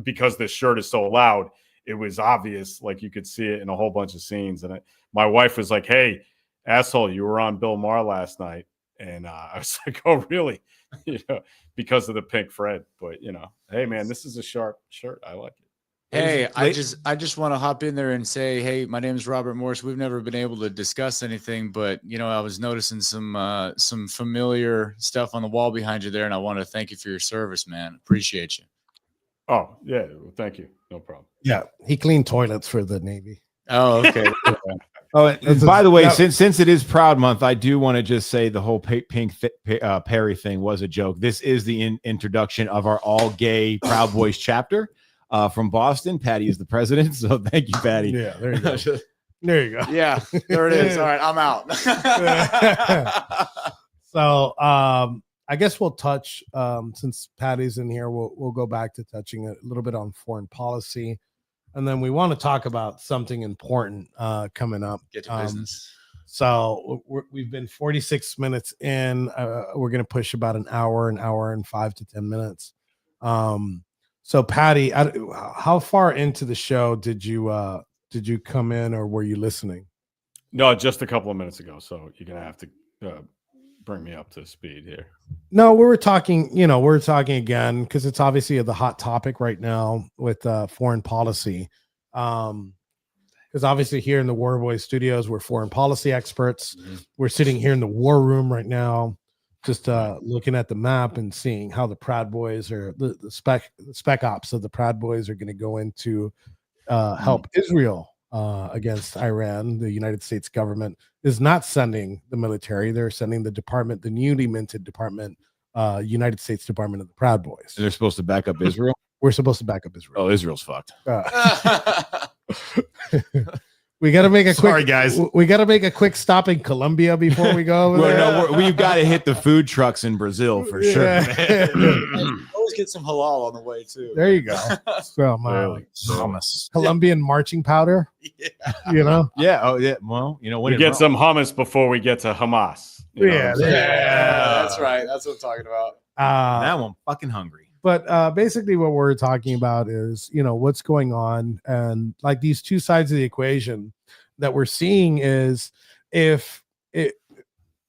because this shirt is so loud, it was obvious, like you could see it in a whole bunch of scenes. And my wife was like, "Hey, asshole, you were on Bill Maher last night," and I was like, "Oh, really?" Because of the pink Fred. But hey, man, this is a sharp shirt. I like it. Hey, I just want to hop in there and say, hey, my name is Robert Morris. We've never been able to discuss anything, but I was noticing some familiar stuff on the wall behind you there, and I want to thank you for your service, man. Appreciate you. Oh, yeah. Well, thank you. No problem. Yeah, he cleaned toilets for the Navy. Oh, okay. Oh, and by the way, since it is Proud Month, I do want to just say the whole pink Perry thing was a joke. This is the introduction of our all gay Proud Boys chapter. From Boston. Patty is the president, so thank you, Patty. Yeah, there you go. There you go. Yeah, there it is. All right, I'm out. So I guess we'll touch since Patty's in here, we'll go back to touching a little bit on foreign policy, and then we want to talk about something important coming up. Get to business. So we've been 46 minutes in. We're going to push about an hour and 5 to 10 minutes. So Patty, how far into the show did you come in, or were you listening? No, just a couple of minutes ago. So you're gonna have to bring me up to speed here. No, we're talking again because it's obviously the hot topic right now with foreign policy. because obviously here in the War Boys Studios, we're foreign policy experts. We're sitting here in the war room right now, just looking at the map and seeing how the Proud Boys or the spec ops of the Proud Boys are going to go into help Israel against Iran. The United States government is not sending the military; they're sending the newly minted department, United States Department of the Proud Boys. And they're supposed to back up Israel. We're supposed to back up Israel. Oh, Israel's fucked. We got to make a Sorry, quick guys. We got to make a quick stop in Colombia before we go over there. No, we've got to hit the food trucks in Brazil for sure. Yeah. Always get some halal on the way too. There you go. So, Hummus. Colombian marching powder. Yeah. You know. Yeah. Oh, yeah. Well, when We get some hummus before we get to Hamas. You know what I'm saying? That's right. That's what I'm talking about. now I'm fucking hungry. But basically what we're talking about is, what's going on, and like these two sides of the equation that we're seeing is, if it,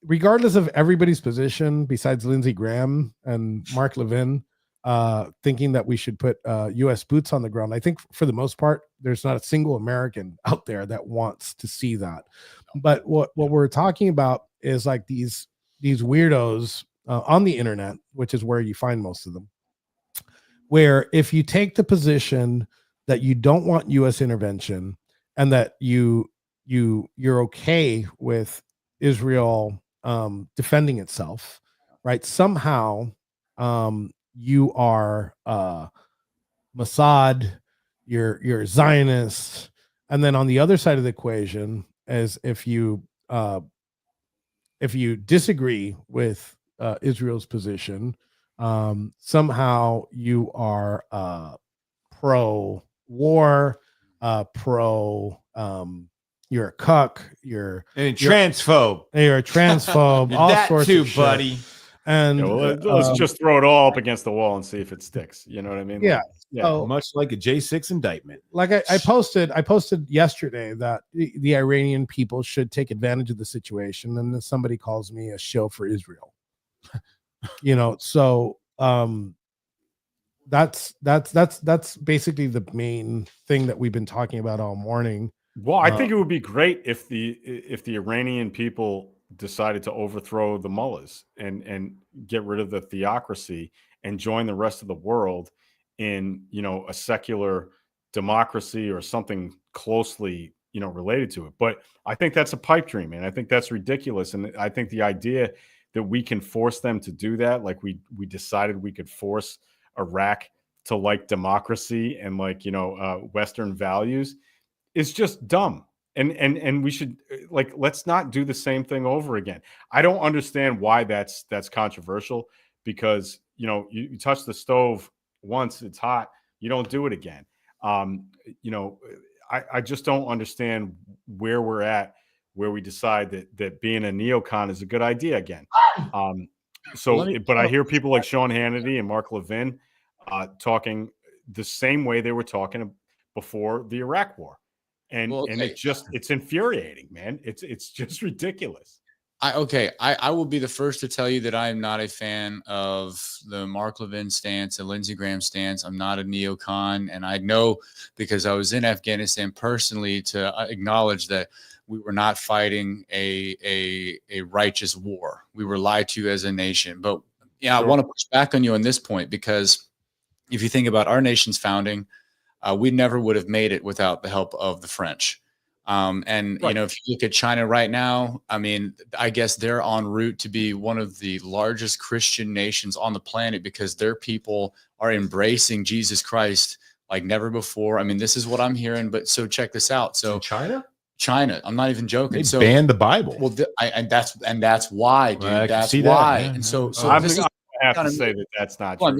regardless of everybody's position besides Lindsey Graham and Mark Levin, thinking that we should put US boots on the ground, I think for the most part there's not a single American out there that wants to see that. But what we're talking about is like these weirdos on the internet, which is where you find most of them, where if you take the position that you don't want U.S. intervention and that you're okay with Israel defending itself, right? Somehow you are Mossad, you're Zionist, and then on the other side of the equation, as if you disagree with Israel's position, somehow you are pro-war, you're a cuck, you're transphobe. You're a transphobe, all that sorts too, of shit. buddy. And Let's just throw it all up against the wall and see if it sticks. You know what I mean? Yeah. Yeah. So, Much like a J6 indictment. like I posted yesterday that the Iranian people should take advantage of the situation, and then somebody calls me a show for Israel. So that's basically the main thing that we've been talking about all morning. Well, I think it would be great if the Iranian people decided to overthrow the mullahs and get rid of the theocracy and join the rest of the world in, a secular democracy or something closely, related to it. But I think that's a pipe dream, and I think that's ridiculous. And I think the idea that we can force them to do that, like we decided we could force Iraq to like democracy and like, Western values, is just dumb. And we should let's not do the same thing over again. I don't understand why that's controversial, because you touch the stove once, it's hot, you don't do it again. I just don't understand where we're at, where we decide that being a neocon is a good idea again. But I hear people like Sean Hannity and Mark Levin talking the same way they were talking before the Iraq war. And it's infuriating, man. It's just ridiculous. I will be the first to tell you that I am not a fan of the Mark Levin stance and Lindsey Graham stance. I'm not a neocon, and I know, because I was in Afghanistan personally, to acknowledge that we were not fighting a righteous war. We were lied to as a nation. But I want to push back on you on this point, because if you think about our nation's founding, we never would have made it without the help of the French. Right. If you look at China right now, I guess they're en route to be one of the largest Christian nations on the planet, because their people are embracing Jesus Christ like never before. This is what I'm hearing, but so check this out. So China, I'm not even joking. They banned the Bible. Well, that's why, dude. Well, that's why. That. Yeah, and so I have to say that's not true.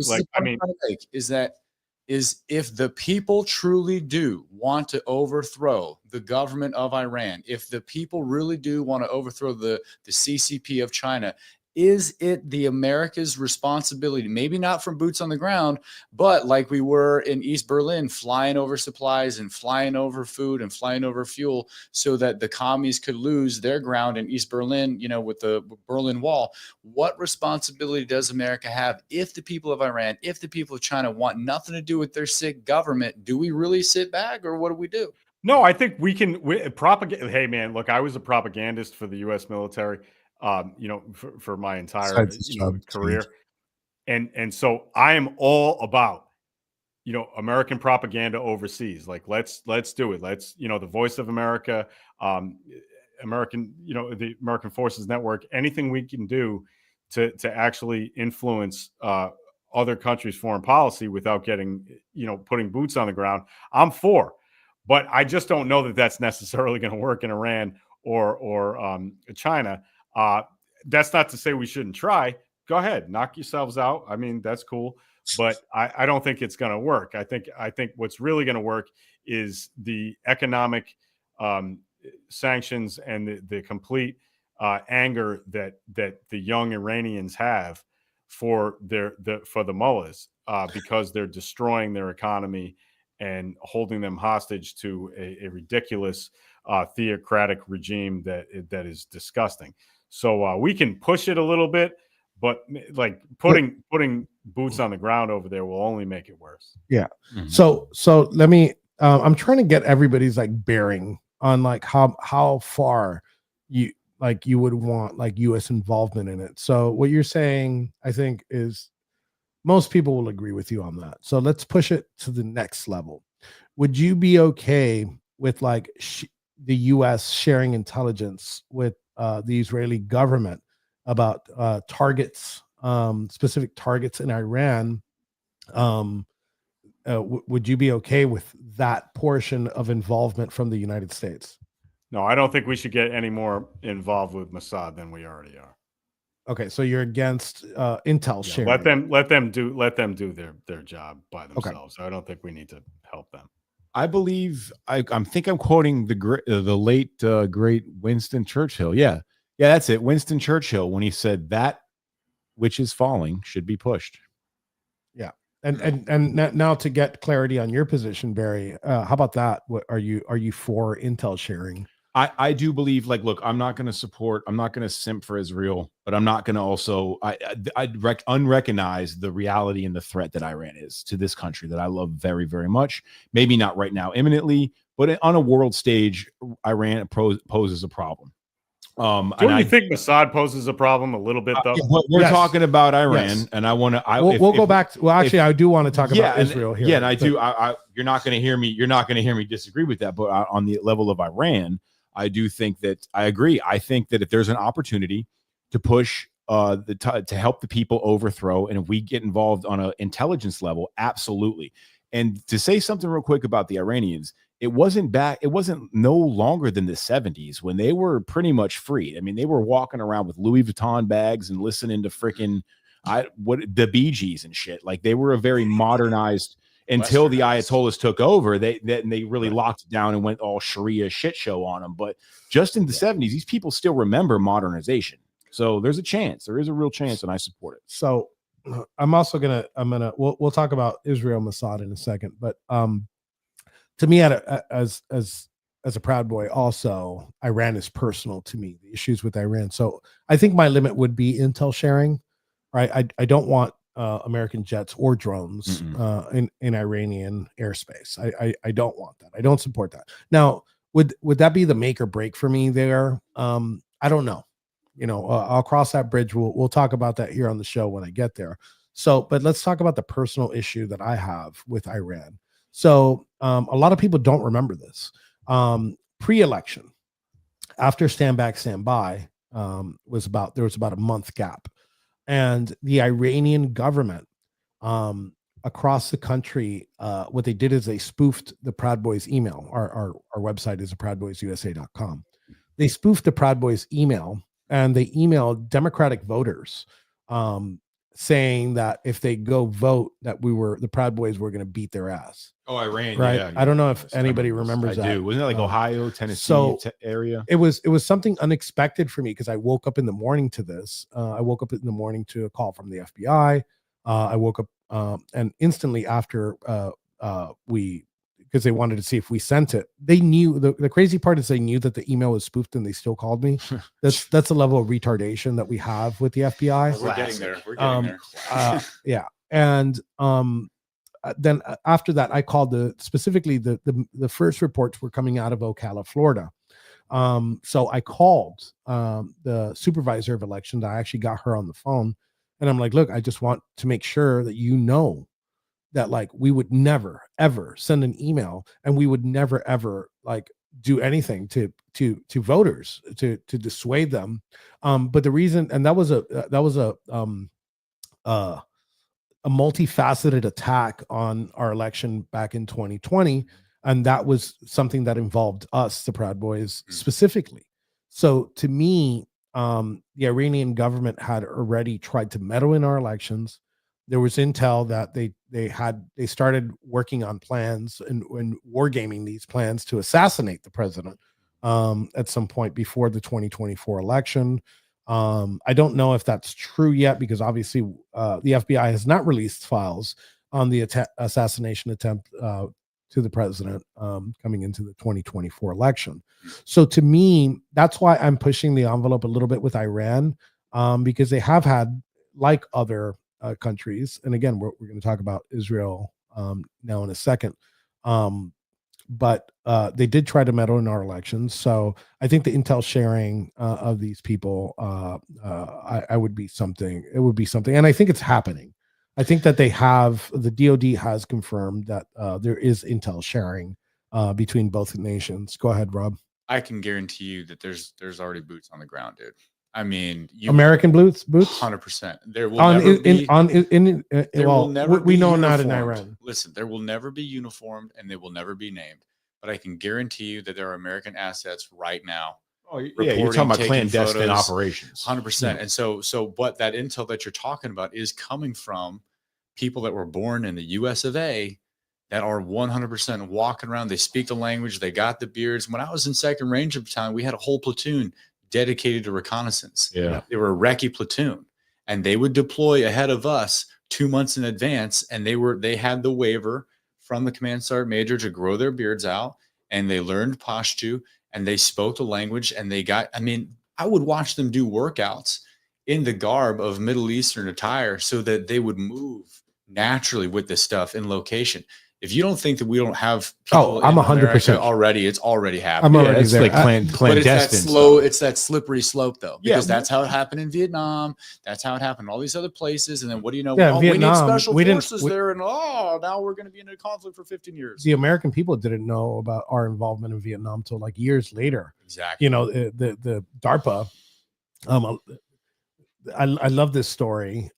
Is if the people truly do want to overthrow the government of Iran, if the people really do want to overthrow the CCP of China, is it the America's responsibility, maybe not from boots on the ground, but like we were in East Berlin, flying over supplies and flying over food and flying over fuel, so that the commies could lose their ground in East Berlin, with the Berlin Wall? What responsibility does America have if the people of Iran, if the people of China want nothing to do with their sick government? Do we really sit back, or what do we do? No, I think we can propagate. Hey, man, look, I was a propagandist for the U.S. military, for my entire career, and so I am all about American propaganda overseas. Like let's do it. Let's the Voice of America, American the American Forces Network. Anything we can do to actually influence other countries' foreign policy without getting putting boots on the ground, I'm for. But I just don't know that that's necessarily going to work in Iran or China. That's not to say we shouldn't try. Go ahead, knock yourselves out. I mean, that's cool, but I don't think it's going to work. I think what's really going to work is the economic sanctions and the complete anger that the young Iranians have for the mullahs because they're destroying their economy and holding them hostage to a ridiculous theocratic regime that is disgusting. So we can push it a little bit, but like putting boots on the ground over there will only make it worse. Yeah. Mm-hmm. So let me. I'm trying to get everybody's like bearing on like how far you would want like U.S. involvement in it. So what you're saying, I think, is most people will agree with you on that. So let's push it to the next level. Would you be okay with like the U.S. sharing intelligence with the Israeli government about targets, specific targets in Iran? Would you be okay with that portion of involvement from the United States? No, I don't think we should get any more involved with Mossad than we already are. Okay, so you're against intel sharing. Let them do their job by themselves. Okay. I don't think we need to help them. I believe I'm quoting the late great Winston Churchill. Yeah, that's it. Winston Churchill, when he said that which is falling should be pushed. Yeah, and now to get clarity on your position, Barry, how about that? What are you for intel sharing? I do believe, like, look, I'm not going to simp for Israel, but I'm not going to also, unrecognize the reality and the threat that Iran is to this country that I love very, very much. Maybe not right now, imminently, but on a world stage, Iran poses a problem. Don't you think Mossad poses a problem a little bit, though? We're talking about Iran, and I want to. We'll go back. Actually, I do want to talk about Israel here. Yeah, and I do. You're not going to hear me. You're not going to hear me disagree with that. But on the level of Iran, I do think that I agree. I think that if there's an opportunity to push to help the people overthrow, and if we get involved on an intelligence level, absolutely. And to say something real quick about the Iranians, it wasn't no longer than the 70s when they were pretty much free. I mean, they were walking around with Louis Vuitton bags and listening to freaking the Bee Gees and shit. Like, they were a very modernized until the Ayatollahs took over. They really locked it down and went all Sharia shit show on them. But just in the 70s, these people still remember modernization. So there's a chance. There is a real chance, and I support it. So I'm also we'll talk about Israel Mossad in a second, but to me, as a Proud Boy, also Iran is personal to me. The issues with Iran. So I think my limit would be intel sharing. Right? I don't want American jets or drones in Iranian airspace. I don't want that. I don't support that. Now, would that be the make or break for me there? I don't know. I'll cross that bridge. We'll talk about that here on the show when I get there. So, but let's talk about the personal issue that I have with Iran. So, a lot of people don't remember this. Pre-election, after Stand Back, Stand By, there was about a month gap, and the Iranian government across the country, what they did is they spoofed the Proud Boys email. Our website is proudboysusa.com. They spoofed the Proud Boys email, and they emailed Democratic voters saying that if they go vote, that the Proud Boys were going to beat their ass. Oh, Iran, right? Yeah, I don't know if anybody remembers that. I do. Wasn't it like Ohio, Tennessee area? It was something unexpected for me because I woke up in the morning to this. I woke up in the morning to a call from the FBI. I woke up and instantly after because they wanted to see if we sent it. They knew the crazy part is they knew that the email was spoofed and they still called me. That's the level of retardation that we have with the FBI. We're getting there. We're getting there. Yeah. And then after that, I called specifically the first reports were coming out of Ocala, Florida. So I called the supervisor of elections. I actually got her on the phone, and I'm like, look, I just want to make sure that you know that like we would never ever send an email, and we would never ever like do anything to voters to dissuade them. But the reason, and that was a multifaceted attack on our election back in 2020, and that was something that involved us, the Proud Boys, specifically. So to me, the Iranian government had already tried to meddle in our elections. There was intel that they started working on plans and wargaming these plans to assassinate the president at some point before the 2024 election. I don't know if that's true yet, because obviously the FBI has not released files on the assassination attempt to the president coming into the 2024 election. So to me, that's why I'm pushing the envelope a little bit with Iran, because they have had, like other countries, and again, we're going to talk about Israel now in a second, but they did try to meddle in our elections. So I think the intel sharing of these people, I would be something. It would be something, and I think it's happening. I think that the DoD has confirmed that there is intel sharing between both nations. Go ahead, Rob. I can guarantee you that there's already boots on the ground, dude. I mean, American boots, 100%. There will never be. We know not in Iran. Listen, there will never be uniformed, and they will never be named. But I can guarantee you that there are American assets right now. Oh yeah, you're talking about clandestine operations, 100%. Yeah. And so, what that intel that you're talking about is coming from people that were born in the U.S. of A. that are 100% walking around. They speak the language. They got the beards. When I was in Second Ranger Battalion, we had a whole platoon dedicated to reconnaissance. Yeah, they were a recce platoon, and they would deploy ahead of us 2 months in advance, and they had the waiver from the command sergeant major to grow their beards out, and they learned Pashto, and they spoke the language, and I would watch them do workouts in the garb of Middle Eastern attire so that they would move naturally with this stuff in location. If you don't think that we don't have people I'm 100% already, it's already happening. I'm already it's there. like clandestine. It's that slippery slope, though, because that's how it happened in Vietnam. That's how it happened in all these other places. And then what do you know? Yeah, we need Vietnam, special forces there, and now we're going to be in a conflict for 15 years. The American people didn't know about our involvement in Vietnam till like years later. Exactly. You know, the DARPA. I love this story.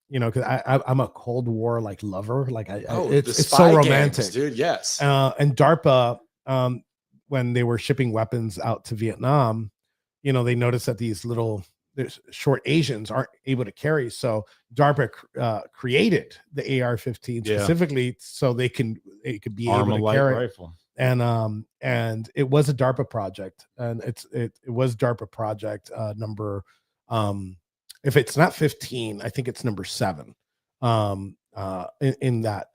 You know, because I'm a Cold War like lover. Like it's so romantic, games, dude. Yes. And DARPA, when they were shipping weapons out to Vietnam, you know, they noticed that these little short Asians aren't able to carry. So DARPA created the AR-15 specifically so they could be able to carry rifle. And it was a DARPA project, and it was DARPA project number. If it's not 15, I think it's number 7 in that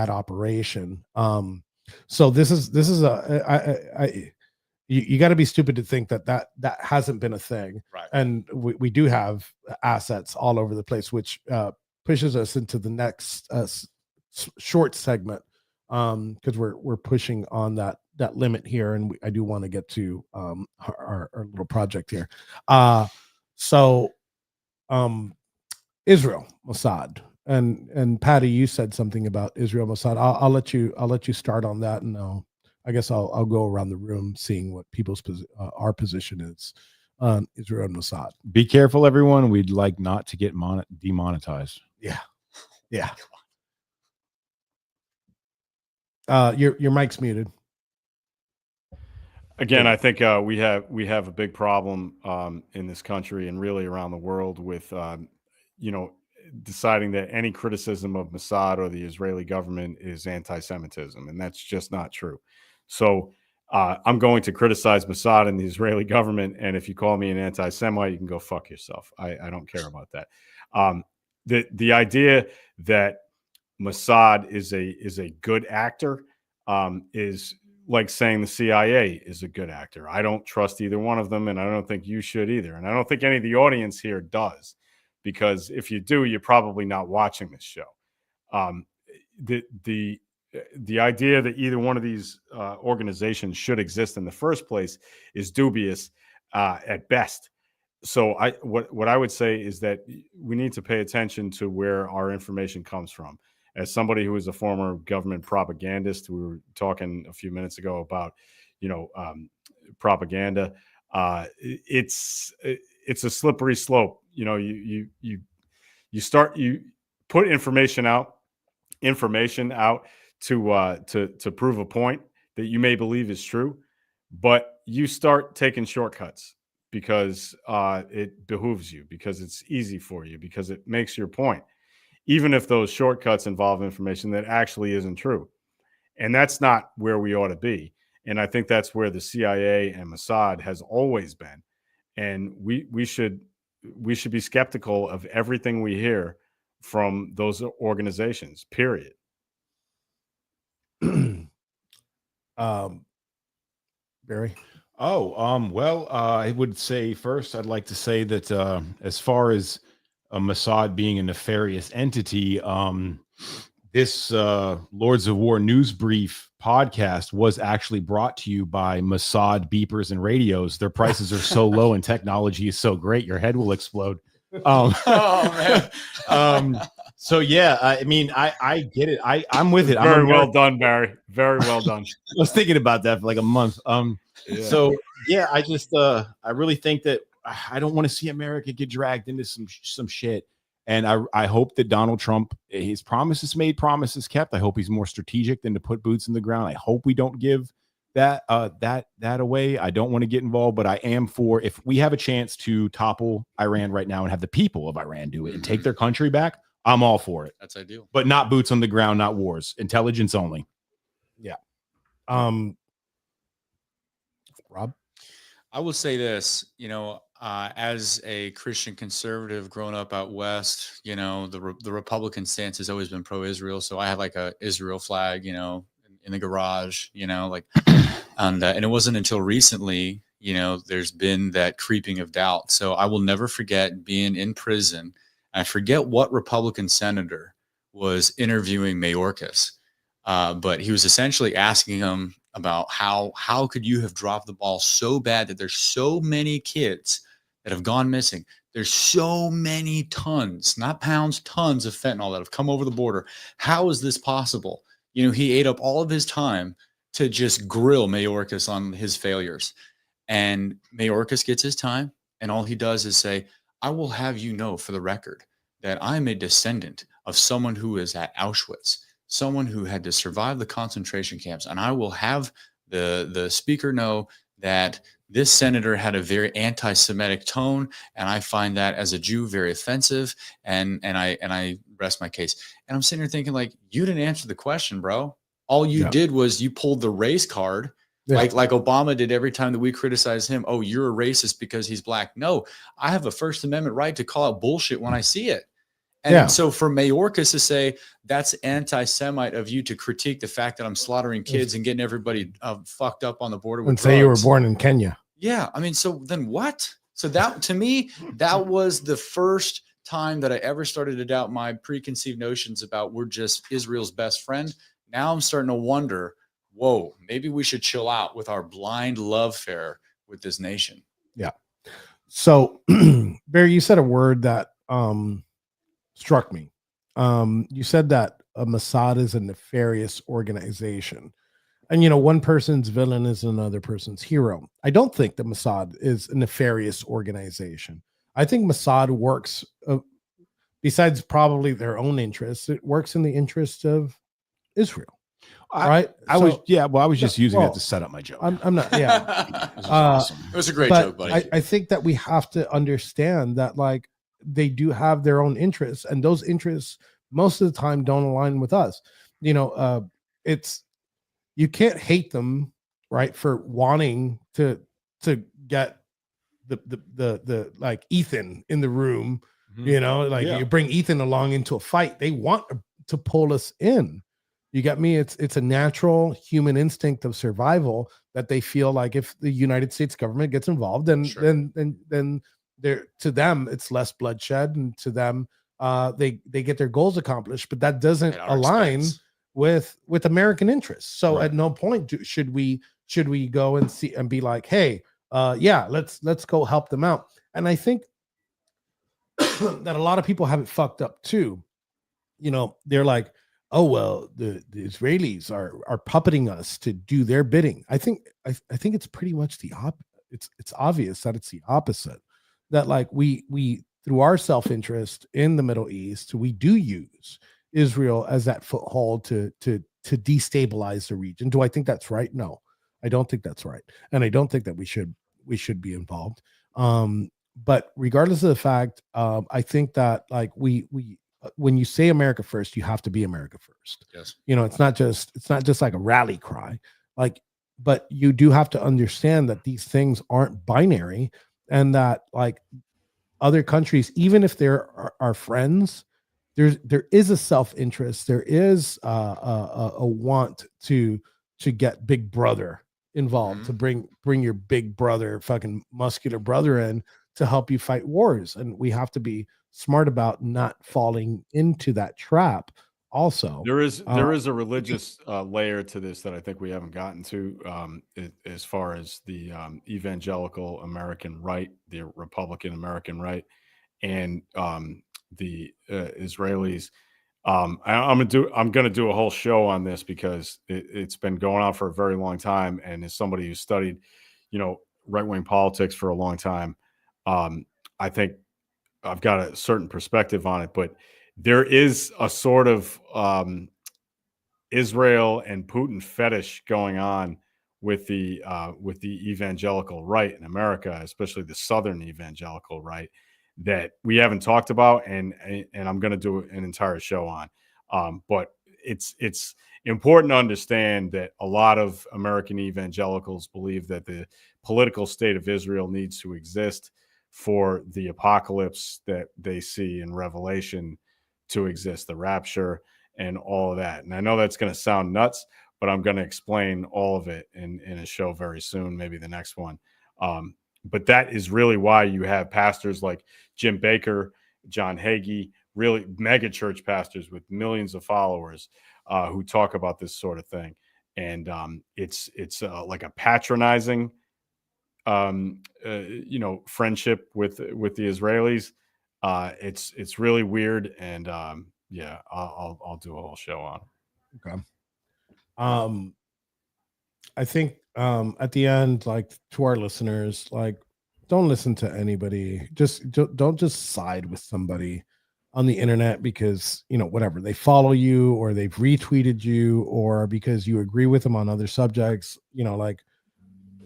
operation. So this is you got to be stupid to think that hasn't been a thing. Right. And we do have assets all over the place, which pushes us into the next short segment, because we're pushing on that limit here, and I do want to get to our little project here. So Israel, Mossad, and Patty, you said something about Israel, Mossad. I'll let you start on that, and I guess I'll go around the room seeing what our position is on Israel and Mossad. Be careful, everyone. We'd like not to get demonetized. Yeah. Your mic's muted. Again, I think we have a big problem in this country and really around the world with deciding that any criticism of Mossad or the Israeli government is anti-Semitism, and that's just not true. So I'm going to criticize Mossad and the Israeli government, and if you call me an anti-Semite, you can go fuck yourself. I don't care about that. The idea that Mossad is a good actor is like saying the CIA is a good actor. I don't trust either one of them, and I don't think you should either. And I don't think any of the audience here does, because if you do, you're probably not watching this show. The idea that either one of these organizations should exist in the first place is dubious at best. So what I would say is that we need to pay attention to where our information comes from. As somebody who is a former government propagandist, we were talking a few minutes ago about, propaganda. It's a slippery slope. You put information out to prove a point that you may believe is true, but you start taking shortcuts because it behooves you, because it's easy for you, because it makes your point, even if those shortcuts involve information that actually isn't true. And that's not where we ought to be. And I think that's where the CIA and Mossad has always been. And we should be skeptical of everything we hear from those organizations, period. Barry? Well, I would say first, I'd like to say that as far as Mossad being a nefarious entity, this Lords of War News Brief podcast was actually brought to you by Mossad beepers and radios. Their prices are so low and technology is so great, your head will explode. Oh man. So yeah, I mean, I get it. I'm with it. Very well done, Barry. Very well done. I was thinking about that for like a month. So yeah, I just I really think that I don't want to see America get dragged into some shit. And I hope that Donald Trump, his promises made, promises kept. I hope he's more strategic than to put boots in the ground. I hope we don't give that away. I don't want to get involved, but I am for, if we have a chance to topple Iran right now and have the people of Iran do it and take their country back, I'm all for it. That's ideal. But not boots on the ground, not wars. Intelligence only. Yeah. Rob? I will say this, as a Christian conservative growing up out west, the Republican stance has always been pro-Israel. So I have like a Israel flag, in the garage, and it wasn't until recently, there's been that creeping of doubt. So I will never forget being in prison. I forget what Republican senator was interviewing Mayorkas, but he was essentially asking him about how could you have dropped the ball so bad that there's so many kids that have gone missing. There's so many tons, not pounds, tons of fentanyl that have come over the border. How is this possible? He ate up all of his time to just grill Mayorkas on his failures. And Mayorkas gets his time, and all he does is say, I will have you know for the record that I'm a descendant of someone who is at Auschwitz, someone who had to survive the concentration camps. And I will have the speaker know that this senator had a very anti-Semitic tone, and I find that as a Jew very offensive, and I rest my case. And I'm sitting here thinking, like, you didn't answer the question, bro. All you did was you pulled the race card, like Obama did every time that we criticize him. Oh, you're a racist because he's black. No, I have a First Amendment right to call out bullshit when I see it. And so for Mayorkas to say that's anti-Semite of you to critique the fact that I'm slaughtering kids and getting everybody fucked up on the border with and drugs. say you were born in Kenya. Yeah. I mean, so then what? So that, to me, that was the first time that I ever started to doubt my preconceived notions about we're just Israel's best friend. Now I'm starting to wonder, whoa, maybe we should chill out with our blind love affair with this nation. Yeah. So Barry, you said a word that struck me. You said that Mossad is a nefarious organization. And, one person's villain is another person's hero. I don't think that Mossad is a nefarious organization. I think Mossad works, besides probably their own interests, it works in the interest of Israel. Right? I was just using it to set up my joke. I'm not, yeah. This is awesome. It was a great joke, buddy. I think that we have to understand that, like, they do have their own interests, and those interests most of the time don't align with us. You can't hate them, right, for wanting to get the like Ethan in the room. You bring Ethan along into a fight, they want to pull us in. You get me? It's a natural human instinct of survival that they feel like if the United States government gets involved, then there, to them it's less bloodshed, and to them they get their goals accomplished, but that doesn't At our align expense. with American interests. So Right. at no point should we go and see and be like, hey, yeah, let's go help them out. And I think that a lot of people have it fucked up too. You know, they're like, oh well, the Israelis are puppeting us to do their bidding. I think it's pretty much the it's obvious that it's the opposite. That like we through our self-interest in the Middle East, we do use Israel as that foothold to destabilize the region. Do I think that's right? No, I don't think that's right, and I don't think that we should be involved. But regardless of the fact, I think that like we when you say America first, you have to be America first. Yes. You know, it's not just like a rally cry, like, but you do have to understand that these things aren't binary, and that like other countries, even if they're our friends, there is a self-interest, there is a want to get Big Brother involved, to bring your big brother, fucking muscular brother in to help you fight wars. And we have to be smart about not falling into that trap. Also, there is a religious layer to this that I think we haven't gotten to, as far as the evangelical American right, the Republican American right, and the Israelis. I'm gonna do a whole show on this because it's been going on for a very long time, and as somebody who studied, right-wing politics for a long time, I think I've got a certain perspective on it. But there is a sort of Israel and Putin fetish going on with the evangelical right in America, especially the Southern evangelical right, that we haven't talked about, and I'm going to do an entire show on. But it's important to understand that a lot of American evangelicals believe that the political state of Israel needs to exist for the apocalypse that they see in Revelation to exist, the rapture and all of that. And I know that's going to sound nuts, but I'm going to explain all of it in a show very soon, maybe the next one. But that is really why you have pastors like Jim Baker, John Hagee, really mega church pastors with millions of followers who talk about this sort of thing. And it's like a patronizing, friendship with the Israelis. It's really weird. And yeah, I'll do a whole show on it. Okay. I think at the end, like, to our listeners, like, don't listen to anybody. Don't just side with somebody on the internet because, whatever, they follow you or they've retweeted you or because you agree with them on other subjects. Like,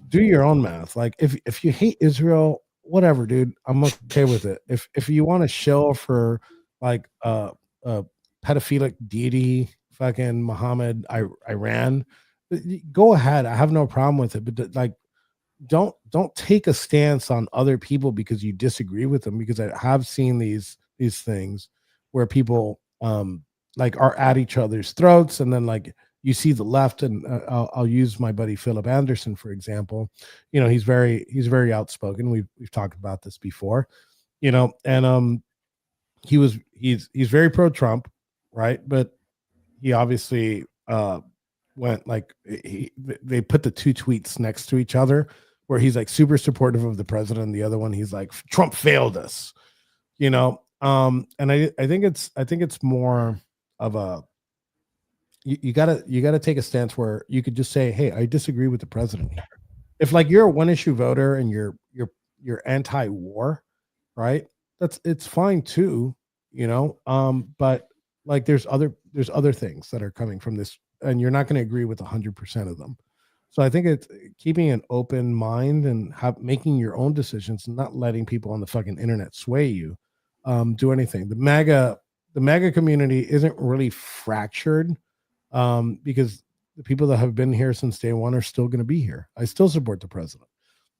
do your own math. Like, if you hate Israel, whatever, dude, I'm okay with it. If you want to shill for like a pedophilic deity, fucking Muhammad, Iran, go ahead. I have no problem with it. But like, don't take a stance on other people because you disagree with them. Because I have seen these things where people like are at each other's throats, and then like you see the left, and I'll use my buddy Philip Anderson for example. He's very outspoken. We've talked about this before. And he's very pro Trump, right? But he obviously went like they put the two tweets next to each other where he's like super supportive of the president, and the other one he's like, Trump failed us, and I think it's more of a you gotta take a stance where you could just say, hey, I disagree with the president here. If like you're a one issue voter and you're anti-war, right? It's fine too, but like there's other things that are coming from this, and you're not going to agree with 100% of them. So I think it's keeping an open mind and making your own decisions and not letting people on the fucking internet sway you, do anything. The MAGA community isn't really fractured, because the people that have been here since day one are still going to be here. I still support the president.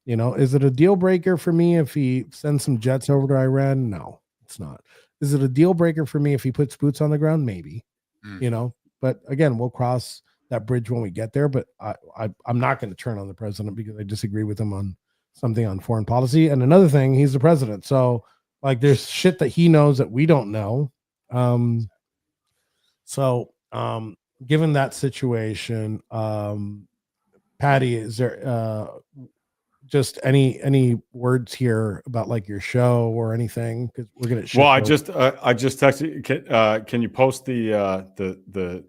Is it a deal breaker for me if he sends some jets over to Iran? No, it's not. Is it a deal breaker for me if he puts boots on the ground? Maybe, but again, we'll cross that bridge when we get there. But I'm not going to turn on the president because I disagree with him on something on foreign policy. And another thing, he's the president. So like there's shit that he knows that we don't know. So given that situation, Patty, is there just any words here about like your show or anything? Because we're gonna. Well, I just texted. Can you post the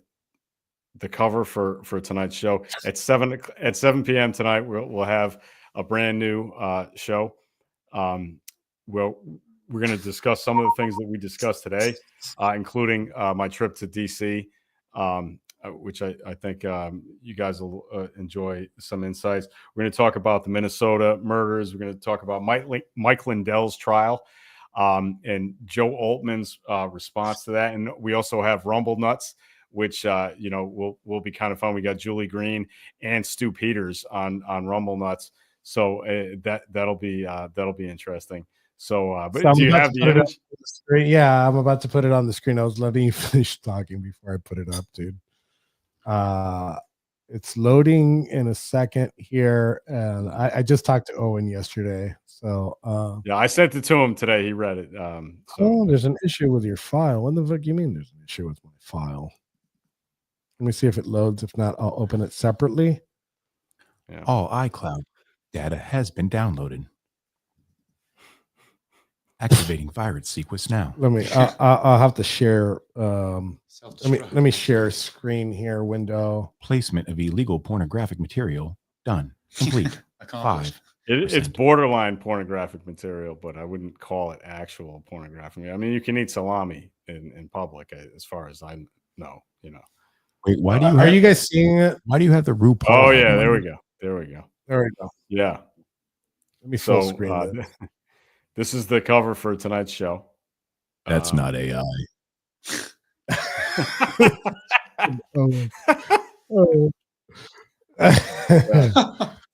cover for tonight's show at 7 p.m. tonight? We'll have a brand new show. We're going to discuss some of the things that we discussed today, including my trip to DC, which I think you guys will enjoy some insights. We're going to talk about the Minnesota murders. We're going to talk about Mike Lindell's trial and Joe Altman's response to that. And we also have Rumble Nuts, which will be kind of fun. We got Julie Green and Stu Peters on Rumble Nuts, so that'll be interesting. So, but do you have the image? Yeah, I'm about to put it on the screen. I was letting you finish talking before I put it up, dude. It's loading in a second here, and I just talked to Owen yesterday. So yeah, I sent it to him today. He read it. Oh, there's an issue with your file. What the fuck you mean there's an issue with my file? Let me see if it loads. If not, I'll open it separately. Yeah. All iCloud data has been downloaded. Activating virus sequence now. Let me. I'll have to share. Let me share screen here. Window placement of illegal pornographic material done. Complete. 5. It's borderline pornographic material, but I wouldn't call it actual pornographic. I mean, you can eat salami in public, as far as I know. Wait, why do you? Are you guys seeing it? Why do you have the RuPaul? Oh yeah, there we go. There we go. Yeah. Let me full screen. This is the cover for tonight's show. That's not AI.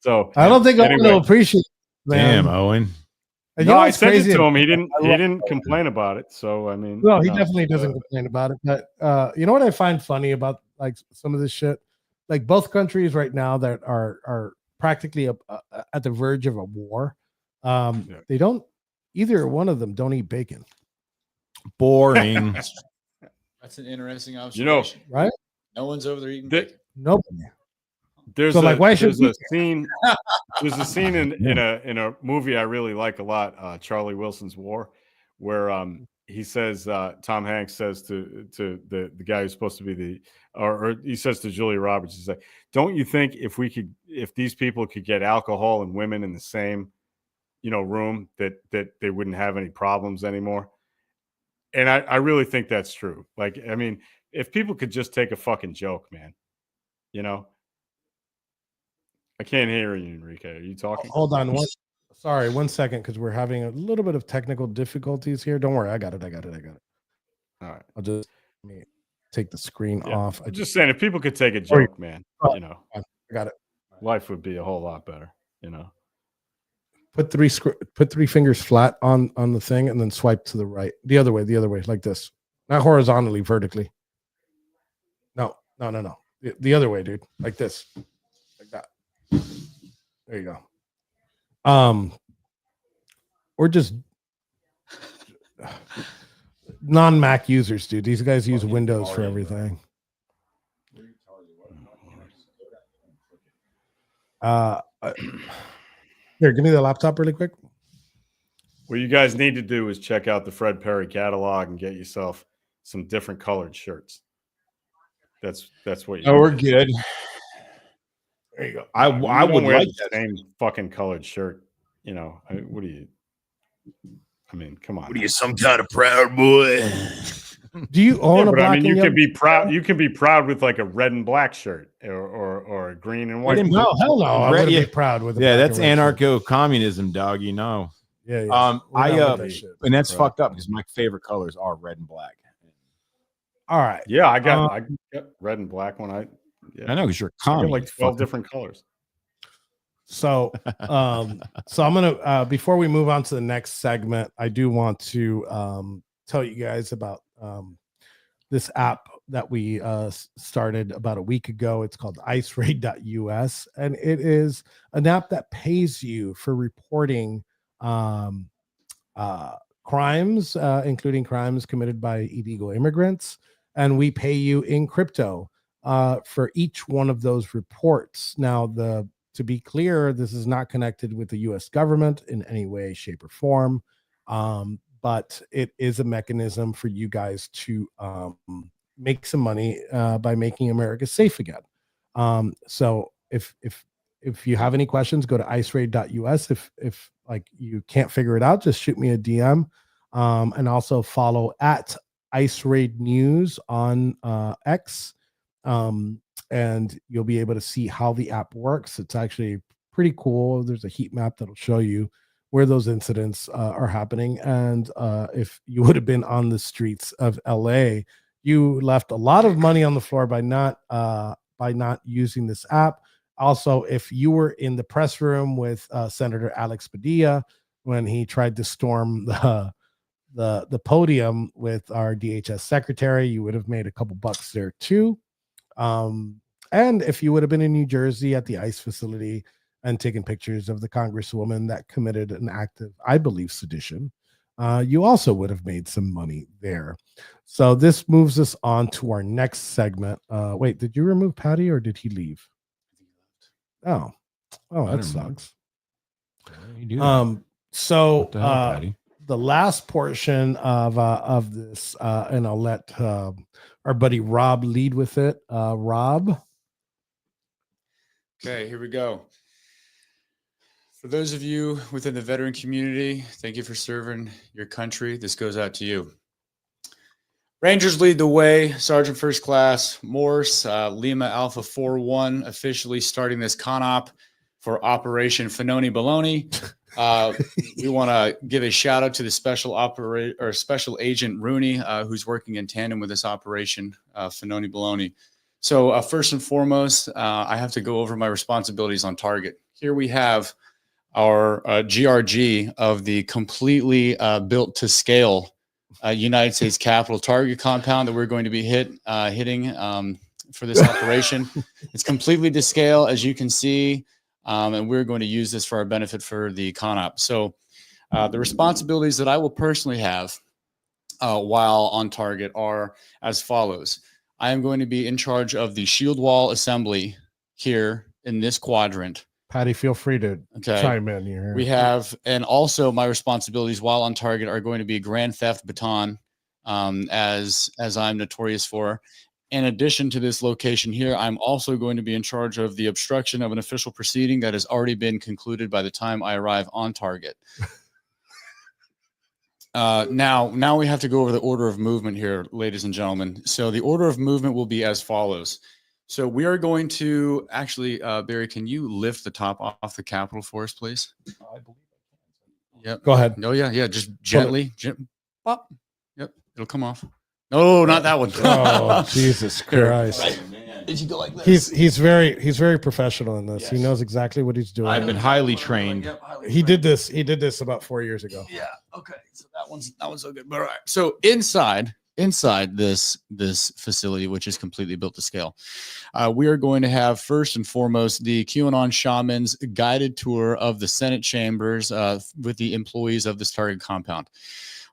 So I don't think Owen will appreciate it, man. Damn, Owen. No, I sent it to him. He didn't complain about it. So I mean, no, he definitely doesn't complain about it. But you know what I find funny about like some of this shit? Like both countries right now that are practically at the verge of a war. They don't. Either one of them don't eat bacon. Boring. That's an interesting observation. Right? No one's over there eating bacon. Nobody. There's a scene. There's a scene in a movie I really like a lot, Charlie Wilson's War, where he says Tom Hanks says to the guy who's supposed to be or he says to Julia Roberts, he's like, "Don't you think if these people could get alcohol and women in the same room that they wouldn't have any problems anymore?" And I really think that's true. Like, I mean, if people could just take a fucking joke, man, I can't hear you, Enrique. Are you talking? Hold on. 1 second, because we're having a little bit of technical difficulties here. Don't worry. I got it. All right. I'll just take the screen off. I'm just saying, if people could take a joke, man, I got it. Life would be a whole lot better, Put three fingers flat on the thing and then swipe to the right. The other way, like this. Not horizontally, vertically. No. The other way, dude. Like this. Like that. There you go. Or just non-Mac users, dude. These guys use Windows for everything. Here, give me the laptop really quick. What you guys need to do is check out the Fred Perry catalog and get yourself some different colored shirts. That's what you. Oh, we're good. There you go. I would like the same fucking colored shirt. What do you? I mean, come on. What are you, some kind of proud boy? Do you own a black? I mean, you can be proud. You can be proud with like a red and black shirt, or a green and white. No, hell no. I wouldn't be proud with. That's anarcho-communism, dog. Yeah. And that's fucked up because my favorite colors are red and black. All right. Yeah, I got red and black one. I know because you're like 12 different colors. So I'm gonna before we move on to the next segment, I do want to tell you guys about this app that we started about a week ago. It's called iceraid.us, and it is an app that pays you for reporting crimes, including crimes committed by illegal immigrants, and we pay you in crypto for each one of those reports. Now, to be clear, this is not connected with the U.S. government in any way, shape, or form, but it is a mechanism for you guys to make some money by making America safe again. So if you have any questions, go to iceraid.us. If like you can't figure it out, just shoot me a DM, and also follow at IceRaid News on X. And you'll be able to see how the app works. It's actually pretty cool. There's a heat map that'll show you where those incidents are happening. And if you would have been on the streets of LA, you left a lot of money on the floor by not using this app. Also, if you were in the press room with Senator Alex Padilla when he tried to storm the podium with our DHS secretary, you would have made a couple bucks there too. And if you would have been in New Jersey at the ICE facility and taken pictures of the congresswoman that committed an act of, I believe, sedition, you also would have made some money there. So this moves us on to our next segment. Wait, did you remove Patty or did he leave? Oh, that sucks. So the last portion of this, and I'll let our buddy Rob lead with it. Rob. Okay, here we go. For those of you within the veteran community, thank you for serving your country. This goes out to you. Rangers lead the way. Sergeant First Class Morse, Lima Alpha 41, officially starting this con-op for Operation Finoni Baloney. We want to give a shout out to the Special Agent Rooney, who's working in tandem with this operation, Finoni Baloney. So first and foremost, I have to go over my responsibilities on target. Here we have our GRG of the completely built to scale United States Capitol target compound that we're going to be hitting for this operation. It's completely to scale, as you can see. And we're going to use this for our benefit for the con-op. So the responsibilities that I will personally have while on target are as follows. I am going to be in charge of the shield wall assembly here in this quadrant. Patty, feel free to chime in here. We have, and also my responsibilities while on target are going to be grand theft baton, as I'm notorious for. In addition to this location here, I'm also going to be in charge of the obstruction of an official proceeding that has already been concluded by the time I arrive on target. Now we have to go over the order of movement here, ladies and gentlemen. So the order of movement will be as follows. So we are going to actually, Barry, can you lift the top off the Capitol for us, please? I believe I can. Yep. Go ahead. No, yeah, just gently. Pop. Yep, it'll come off. No, not that one. Oh, Jesus Christ. Right. Did you go like this? He's very professional in this. Yes. He knows exactly what he's doing. I've been highly trained. He did this about 4 years ago. Yeah. Okay. So that one's so good. But all right. So inside this facility, which is completely built to scale, we are going to have first and foremost the QAnon Shamans guided tour of the Senate chambers with the employees of this target compound.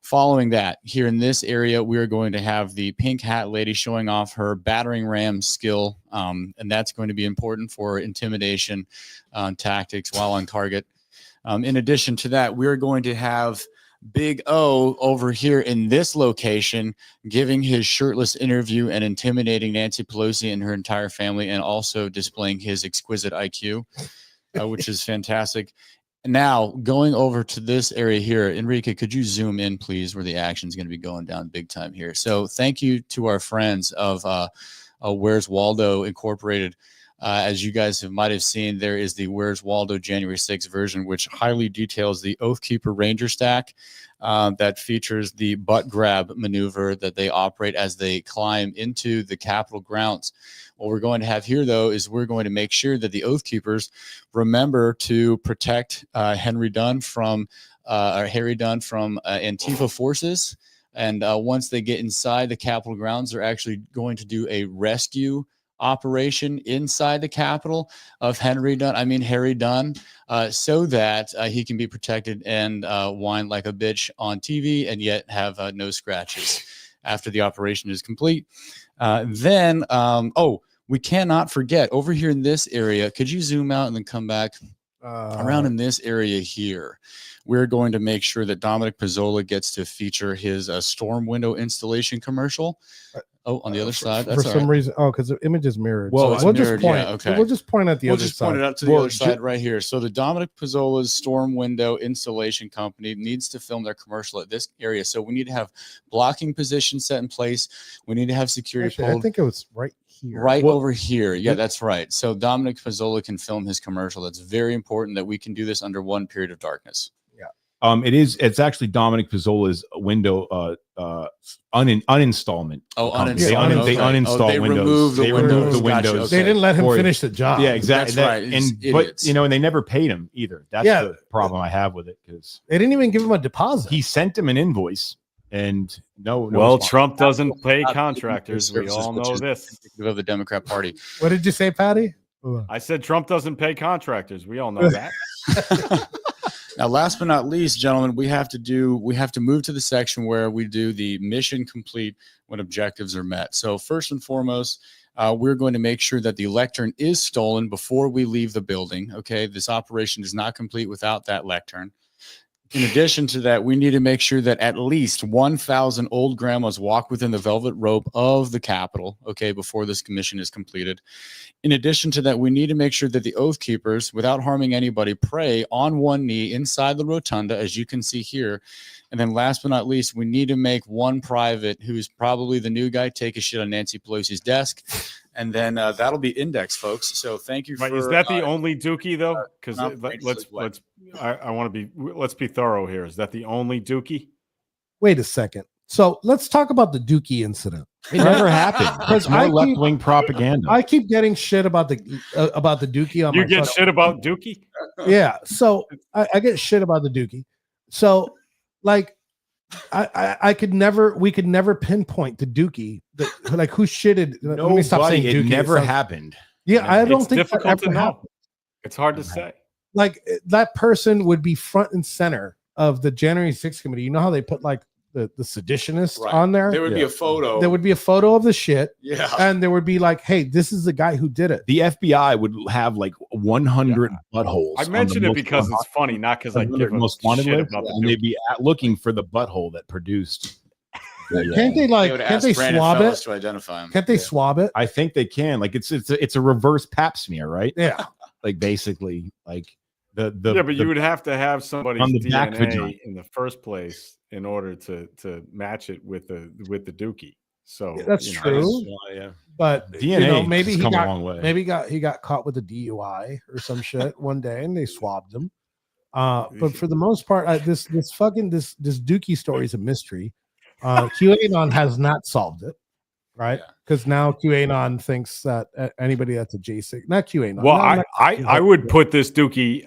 Following that, here in this area, we are going to have the pink hat lady showing off her battering ram skill, and that's going to be important for intimidation tactics while on target. In addition to that, we're going to have Big O over here in this location giving his shirtless interview and intimidating Nancy Pelosi and her entire family, and also displaying his exquisite IQ, which is fantastic. Now, going over to this area here, Enrique, could you zoom in, please, where the action is going to be going down big time here? So thank you to our friends of Where's Waldo Incorporated. As you guys might have seen, there is the Where's Waldo January 6th version, which highly details the Oathkeeper Ranger stack that features the butt grab maneuver that they operate as they climb into the Capitol grounds. What we're going to have here, though, is we're going to make sure that the Oath Keepers remember to protect Harry Dunn from Antifa forces. And once they get inside the Capitol grounds, they're actually going to do a rescue operation inside the Capitol of Harry Dunn, so that he can be protected and whine like a bitch on TV and yet have no scratches after the operation is complete. We cannot forget over here in this area. Could you zoom out and then come back around in this area here? We're going to make sure that Dominic Pizzola gets to feature his storm window installation commercial. On the other side. That's for some reason. Oh, because the image is mirrored. Well, so we'll mirrored, just point. yeah, okay. We'll just point at the We'll other just side. point it out to the other side right here. So the Dominic Pizzola's storm window installation company needs to film their commercial at this area. So we need to have blocking positions set in place. We need to have security. Actually, I think it was right here. Right over here. Yeah, that's right. So Dominic Pizzola can film his commercial. That's very important that we can do this under one period of darkness. It's actually Dominic Pizzola's window uninstallment. Uninstall. They uninstall they windows. They remove the windows. Gotcha. They didn't let him finish the job. Yeah, exactly. That's right. But and they never paid him either. That's the problem I have with it, because they didn't even give him a deposit. He sent him an invoice and no well, response. Trump doesn't pay contractors. We all know this. Of the Democrat Party. What did you say, Patty? I said Trump doesn't pay contractors. We all know that. Now, last but not least, gentlemen, we have to move to the section where we do the mission complete when objectives are met. So first and foremost, we're going to make sure that the lectern is stolen before we leave the building. Okay, this operation is not complete without that lectern. In addition to that, we need to make sure that at least 1,000 old grandmas walk within the velvet rope of the Capitol, okay, before this commission is completed. In addition to that, we need to make sure that the Oath Keepers, without harming anybody, pray on one knee inside the rotunda, as you can see here. And then last but not least, we need to make one private, who's probably the new guy, take a shit on Nancy Pelosi's desk. And then that'll be index, folks. So thank you. Is that the only Dookie though? Because let's be thorough here. Is that the only Dookie? Wait a second. So let's talk about the Dookie incident. It never happened. It's more left-wing propaganda. I keep getting shit about the Dookie on you get shit about Dookie? Yeah. So I get shit about the Dookie. So like we could never pinpoint the Dookie like who shitted. Let me stop saying Dookie. It never happened. Yeah, I don't think it's difficult to know. It's hard to say. Like that person would be front and center of the January 6th committee. You know how they put like the seditionists on there? There would be a photo. There would be a photo of the shit. Yeah. And there would be like, hey, this is the guy who did it. The FBI would have like 100 buttholes. I mentioned it because it's funny, not because I give most wanted shit about and they'd be looking for the butthole that produced. Can't they swab it to identify him? Can't they swab it? I think they can. Like it's a reverse pap smear, right? Yeah. Like basically, like but you would have to have somebody's on the DNA in the first place in order to match it with the Dookie. So that's true. But DNA maybe he got a long way. Maybe he got caught with a DUI or some shit one day and they swabbed him. But for the most part, this Dookie story is a mystery. QAnon has not solved it, right? Because now QAnon thinks that anybody that's a J6, not QAnon. Well, I would put this Dookie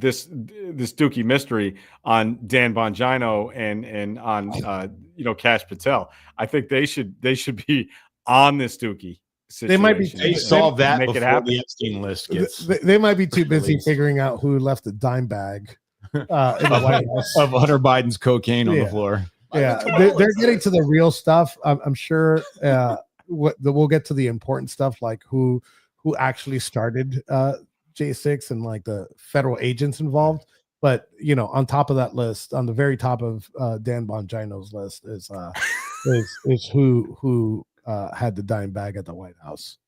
this Dookie mystery on Dan Bongino and on Kash Patel. I think they should be on this Dookie situation. They might be. They solve that before the Epstein list gets. They might be too busy figuring out who left a dime bag in the White House of Hunter Biden's cocaine on the floor. Yeah, they're getting to the real stuff. I'm sure we'll get to the important stuff, like who actually started J6 and like the federal agents involved. But on top of that list, on the very top of Dan Bongino's list is who had the dime bag at the White House,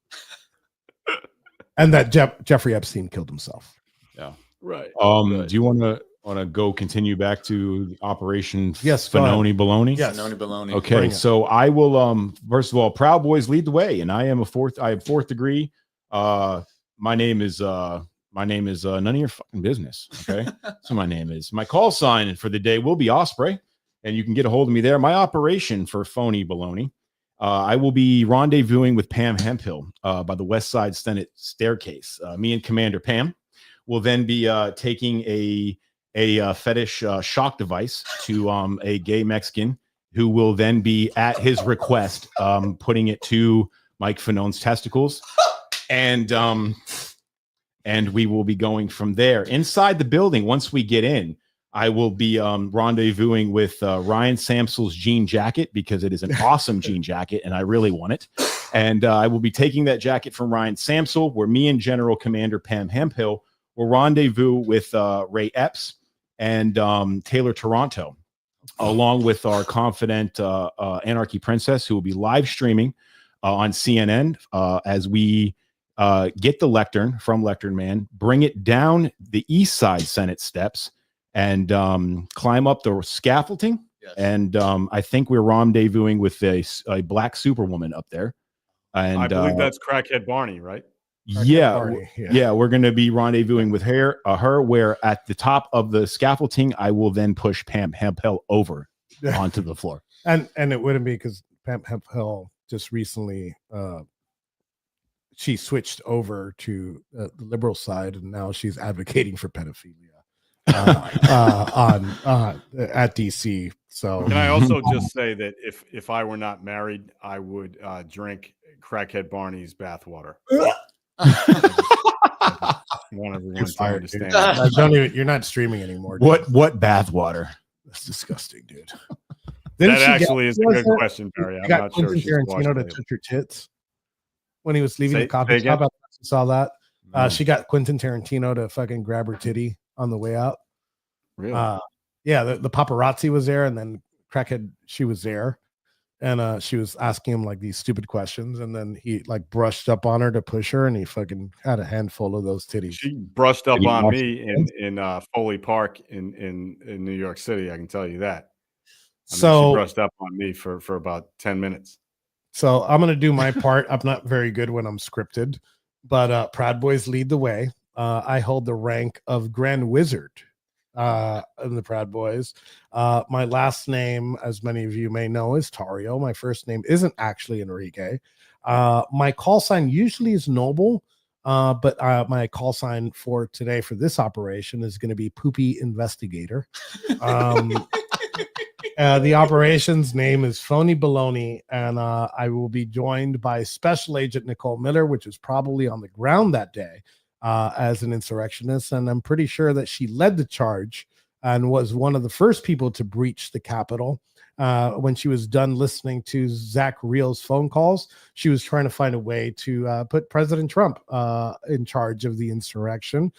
and that Jeffrey Epstein killed himself. Yeah, right. Do you want to go continue back to the Operation Fanoni Baloney? Yes. Fanoni Baloney. Okay, so I will first of all, Proud Boys lead the way, and I have fourth degree. My name is none of your fucking business. Okay. So my call sign for the day will be Osprey, and you can get a hold of me there. My operation for Phony Baloney. I will be rendezvousing with Pam Hemphill by the West Side Senate staircase. Me and Commander Pam will then be taking a fetish shock device to a gay Mexican who will then be at his request putting it to Mike Fanone's testicles, and we will be going from there. Inside the building, once we get in, I will be rendezvousing with Ryan Samsel's jean jacket, because it is an awesome jean jacket and I really want it. And I will be taking that jacket from Ryan Samsel, where me and General Commander Pam Hemphill will rendezvous with Ray Epps and Taylor Toronto, along with our confident Anarchy Princess, who will be live streaming on CNN as we get the lectern from Lectern Man, bring it down the East Side Senate steps, and climb up the scaffolding. Yes. And I think we're rendezvousing with a black superwoman up there. And I believe that's Crackhead Barney, right? Yeah, Barney, yeah, we're going to be rendezvousing with her, where at the top of the scaffolding, I will then push Pam Hemphill over onto the floor. And it wouldn't be, because Pam Hemphill just recently she switched over to the liberal side, and now she's advocating for pedophilia at DC. So Can I also just say that if I were not married, I would drink Crackhead Barney's bathwater. I want everyone to understand. don't even, you're not streaming anymore. Dude. What bathwater? That's disgusting, dude. That actually is a good question, Barry. I'm not sure Quentin she's Tarantino watching to it. touch her tits when he was leaving Say- the coffee say shop. again? I saw that. She got Quentin Tarantino to fucking grab her titty on the way out. Really? Yeah, the paparazzi was there, and then Crackhead, she was there, and she was asking him like these stupid questions, and then he like brushed up on her to push her, and he fucking had a handful of those titties. She brushed up Did he on watch me in Foley Park in New York City. I can tell you that. I mean, So she brushed up on me for about 10 minutes. So I'm gonna do my part. I'm not very good when I'm scripted, but Proud Boys lead the way. I hold the rank of Grand Wizard in the Proud Boys. My last name, as many of you may know, is Tario. My first name isn't actually Enrique. My call sign usually is Noble, but my call sign for today for this operation is going to be Poopy Investigator. The operation's name is Phony Baloney, and I will be joined by Special Agent Nicole Miller, which is probably on the ground that day as an insurrectionist. And I'm pretty sure that she led the charge and was one of the first people to breach the Capitol. When she was done listening to Zach Reel's phone calls, she was trying to find a way to put President Trump in charge of the insurrection.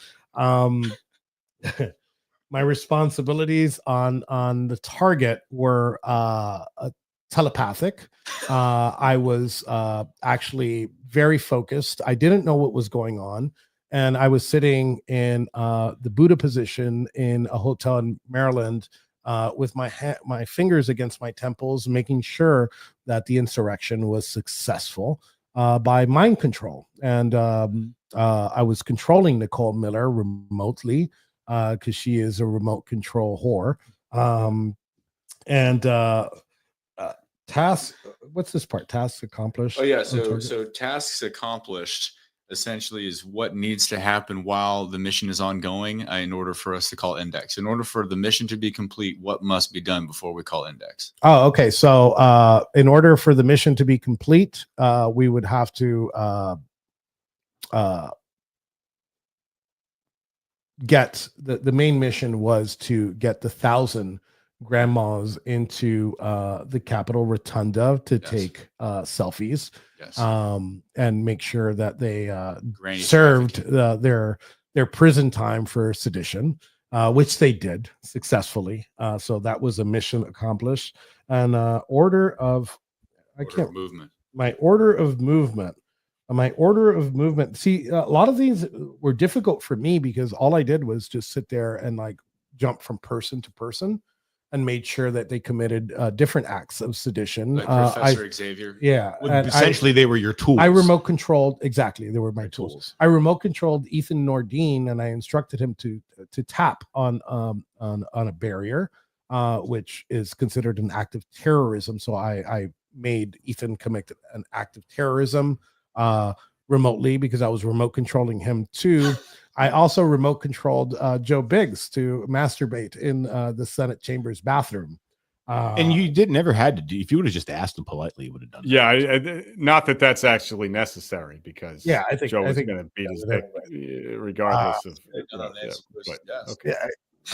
My responsibilities on the target were telepathic. I was actually very focused. I didn't know what was going on, and I was sitting in the Buddha position in a hotel in Maryland with my fingers against my temples, making sure that the insurrection was successful by mind control. And I was controlling Nicole Miller remotely, because she is a remote control whore. Task, what's this part? Tasks accomplished. Oh yeah, so tasks accomplished essentially is what needs to happen while the mission is ongoing in order for us to call index. In order for the mission to be complete, what must be done before we call index? Oh, okay. So in order for the mission to be complete, we would have to get the main mission was to get the 1,000 grandmas into the Capitol Rotunda to take selfies, and make sure that they served their prison time for sedition, which they did successfully. So that was a mission accomplished. And my order of movement. See, a lot of these were difficult for me because all I did was just sit there and like jump from person to person and made sure that they committed different acts of sedition. Like Professor Xavier. Yeah. Well, essentially, they were your tools. I remote controlled. Exactly. They were my tools. I remote controlled Ethan Nordine, and I instructed him to tap on a barrier, which is considered an act of terrorism. So I made Ethan commit an act of terrorism remotely because I was remote controlling him too. I also remote controlled Joe Biggs to masturbate in the Senate chamber's bathroom. And you never had to do. If you would have just asked him politely, you would have done. Yeah, not that that's actually necessary because I think Joe is going to beat his dick regardless of. Okay. Yeah,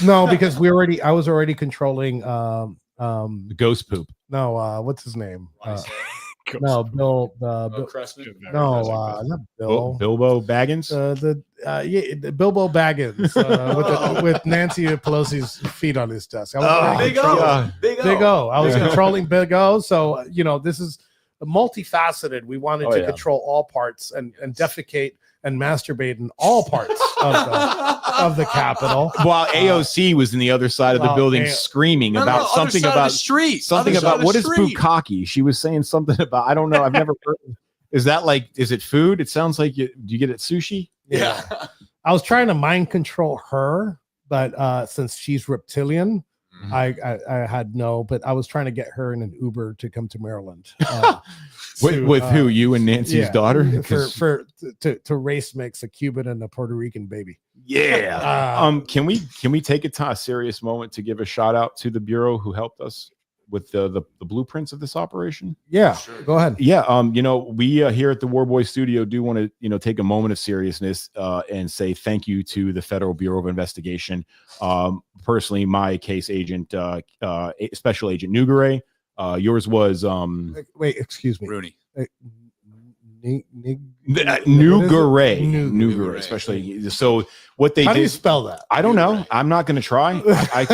no, because I was already controlling. The ghost poop. No, what's his name? Ghost No, Bill. Cressman? No, not Bill. Bilbo Baggins. The Bilbo Baggins with Nancy Pelosi's feet on his desk. I was Big Big O. I was controlling Big O. So this is multifaceted. We wanted to control all parts and defecate and masturbate in all parts of the Capitol. While AOC was in the other side of the building screaming about something about street. Something about what is bukkake? She was saying something about, I don't know. I've never heard. Is it food? It sounds like do you get it sushi? Yeah. I was trying to mind control her, but since she's reptilian, I had but I was trying to get her in an Uber to come to Maryland. With who? You and Nancy's daughter? To race mix a Cuban and a Puerto Rican baby. Yeah. Can we take a serious moment to give a shout out to the Bureau who helped us with the blueprints of this operation? Yeah, sure. Go ahead. Yeah. We here at the War Boy Studio do want to take a moment of seriousness and say thank you to the Federal Bureau of Investigation. Personally, my case agent, Special Agent Nugare. Yours was wait, excuse me, Rooney. Nugare, especially. So what they How did? do you spell that? I don't know. I'm not going to try. I'm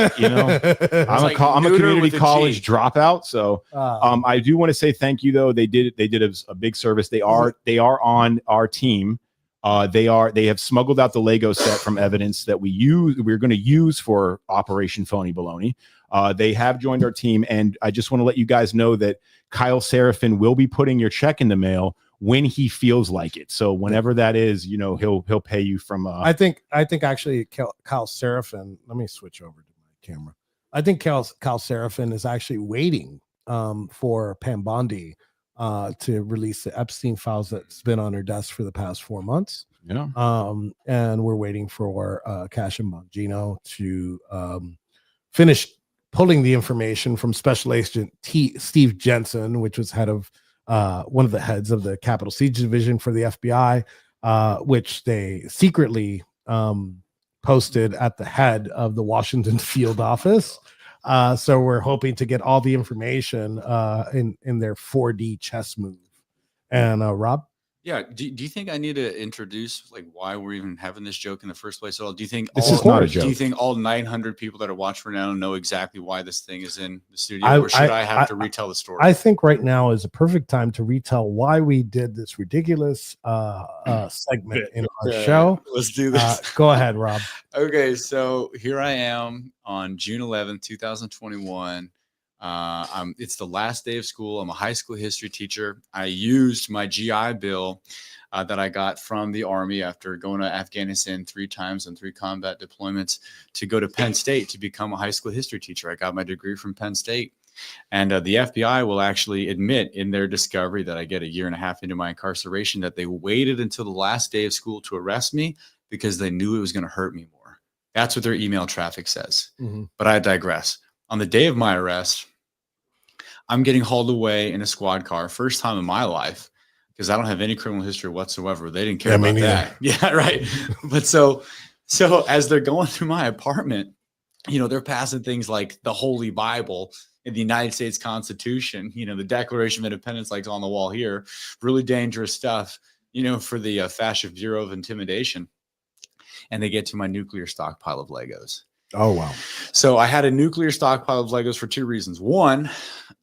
a community college dropout. So I do want to say thank you though. They did a big service. They are on our team. They have smuggled out the Lego set from evidence that we're going to use for Operation Phony Baloney. They have joined our team, and I just want to let you guys know that Kyle Seraphin will be putting your check in the mail when he feels like it. So whenever that is, he'll pay you from. I think actually Kyle Seraphin. Let me switch over to my camera. I think Kyle Seraphin is actually waiting for Pam Bondi to release the Epstein files that's been on her desk for the past 4 months. Yeah. And we're waiting for Cash and Bongino to finish pulling the information from Special Agent Steve Jensen, which was one of the heads of the Capitol Siege Division for the FBI, which they secretly posted at the head of the Washington field office. So we're hoping to get all the information in their 4D chess move. And Rob? Yeah. Do you think I need to introduce why we're even having this joke in the first place at all? Do you think this is not a joke? Do you think all 900 people that are watching right now know exactly why this thing is in the studio, or should I have to retell the story? I think right now is a perfect time to retell why we did this ridiculous segment in our show. Let's do this. Go ahead, Rob. Okay, so here I am on June 11th, 2021. It's the last day of school. I'm a high school history teacher. I used my GI Bill that I got from the Army after going to Afghanistan 3 times on 3 combat deployments to go to Penn State to become a high school history teacher. I got my degree from Penn State. And the FBI will actually admit in their discovery that I get a year and a half into my incarceration that they waited until the last day of school to arrest me because they knew it was going to hurt me more. That's what their email traffic says. Mm-hmm. But I digress. On the day of my arrest, I'm getting hauled away in a squad car. First time in my life, because I don't have any criminal history whatsoever. They didn't care about that. Yeah, right. But so as they're going through my apartment, they're passing things like the Holy Bible and the United States Constitution, the Declaration of Independence, like on the wall here. Really dangerous stuff, for the Fascist Bureau of Intimidation. And they get to my nuclear stockpile of Legos. Oh, wow. So I had a nuclear stockpile of Legos for 2 reasons. One,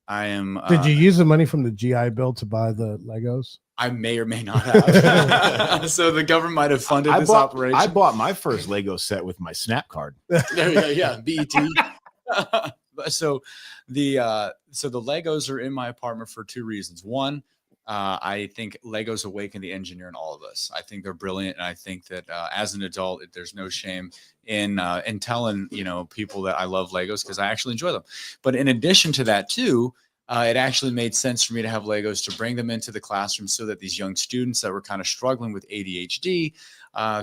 I am. Did you use the money from the GI Bill to buy the Legos? I may or may not have. So the government might have funded this operation. I bought my first Lego set with my Snap card. There you go. Yeah, BET. So the Legos are in my apartment for 2 reasons. One, I think Legos awaken the engineer in all of us. I think they're brilliant, and I think that as an adult, there's no shame in telling people that I love Legos because I actually enjoy them. But in addition to that, too, it actually made sense for me to have Legos to bring them into the classroom so that these young students that were kind of struggling with ADHD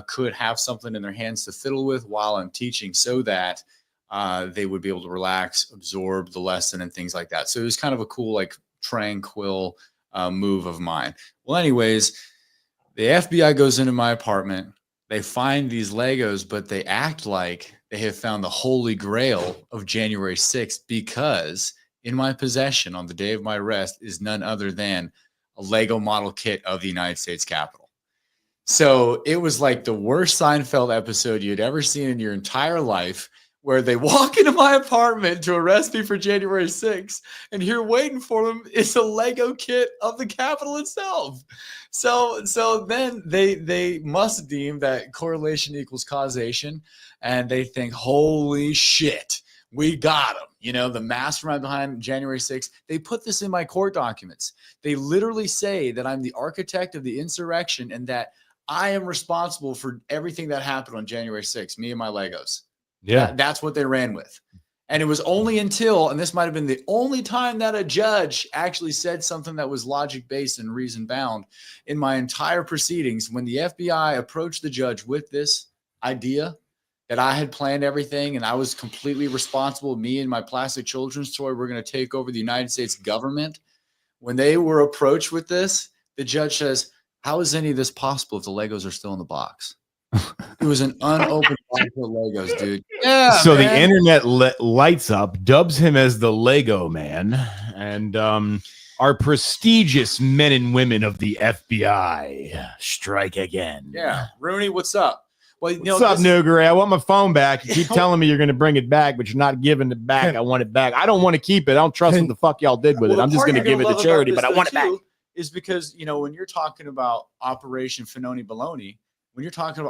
could have something in their hands to fiddle with while I'm teaching, so that they would be able to relax, absorb the lesson and things like that. So it was kind of a cool, like tranquil move of mine. Well, anyways, the FBI goes into my apartment. They find these Legos, but they act like they have found the holy grail of January 6th, because in my possession on the day of my arrest is none other than a Lego model kit of the United States Capitol. So it was like the worst Seinfeld episode you'd ever seen in your entire life, where they walk into my apartment to arrest me for January 6th, and here waiting for them is a Lego kit of the Capitol itself. So then they must deem that correlation equals causation, and they think, holy shit, we got them. You know, the mastermind behind January 6th. They put this in my court documents. They literally say that I'm the architect of the insurrection and that I am responsible for everything that happened on January 6th, me and my Legos. Yeah. That's what they ran with. And it was only until, and this might have been the only time that a judge actually said something that was logic-based and reason-bound in my entire proceedings, when the FBI approached the judge with this idea that I had planned everything and I was completely responsible. Me and my plastic children's toy were going to take over the United States government. When they were approached with this, the judge says, how is any of this possible if the Legos are still in the box? It was an unopened box of Legos, dude. Yeah. So man. The internet lights up, dubs him as the Lego man, and our prestigious men and women of the FBI strike again. Yeah. Rooney, what's up? Well, you know, what's up, Nuggery? I want my phone back. You keep telling me you're going to bring it back, but you're not giving it back. I want it back. I don't want to keep it. I don't trust what the fuck y'all did with it. I'm just going to give it to charity, but I want it back. Is because, you know, when you're talking about Operation Finoni Baloney, you're talking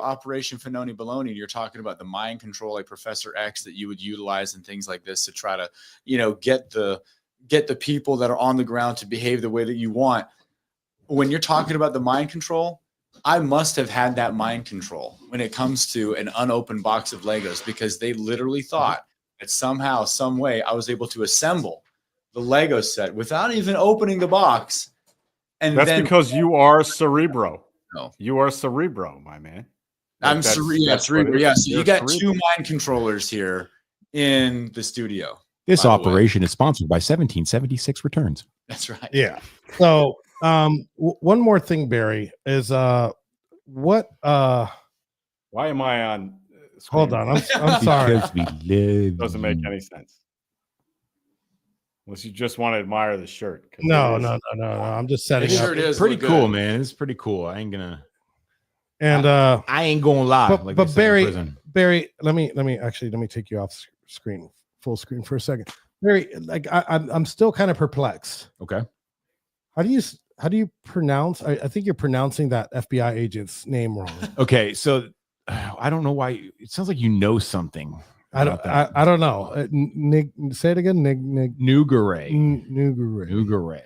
about the mind control, like Professor X, that you would utilize and things like this to try to, you know, get the people that are on the ground to behave the way that you want. When you're talking about the mind control, I must have had that mind control when it comes to an unopened box of Legos, because they literally thought that somehow, some way, I was able to assemble the Lego set without even opening the box. And that's then, because you are Cerebro. No, you are Cerebro, my man. I'm Cerebro. Yeah, so you got two mind controllers here in the studio. This operation is sponsored by 1776 Returns. That's right. Yeah. So one more thing, Barry, is why am I on screen? Hold on, I'm sorry. Doesn't make any sense. Unless you just want to admire the shirt. No. I'm just setting up. It's pretty cool, man. It's pretty cool. I ain't gonna. And I ain't gonna lie. But Barry, let me take you off screen, full screen for a second. Barry, like I'm still kind of perplexed. Okay. How do you pronounce? I think you're pronouncing that FBI agent's name wrong. Okay, so I don't know why. It sounds like you know something. I don't know. Say it again. Nuggery. Nuggery.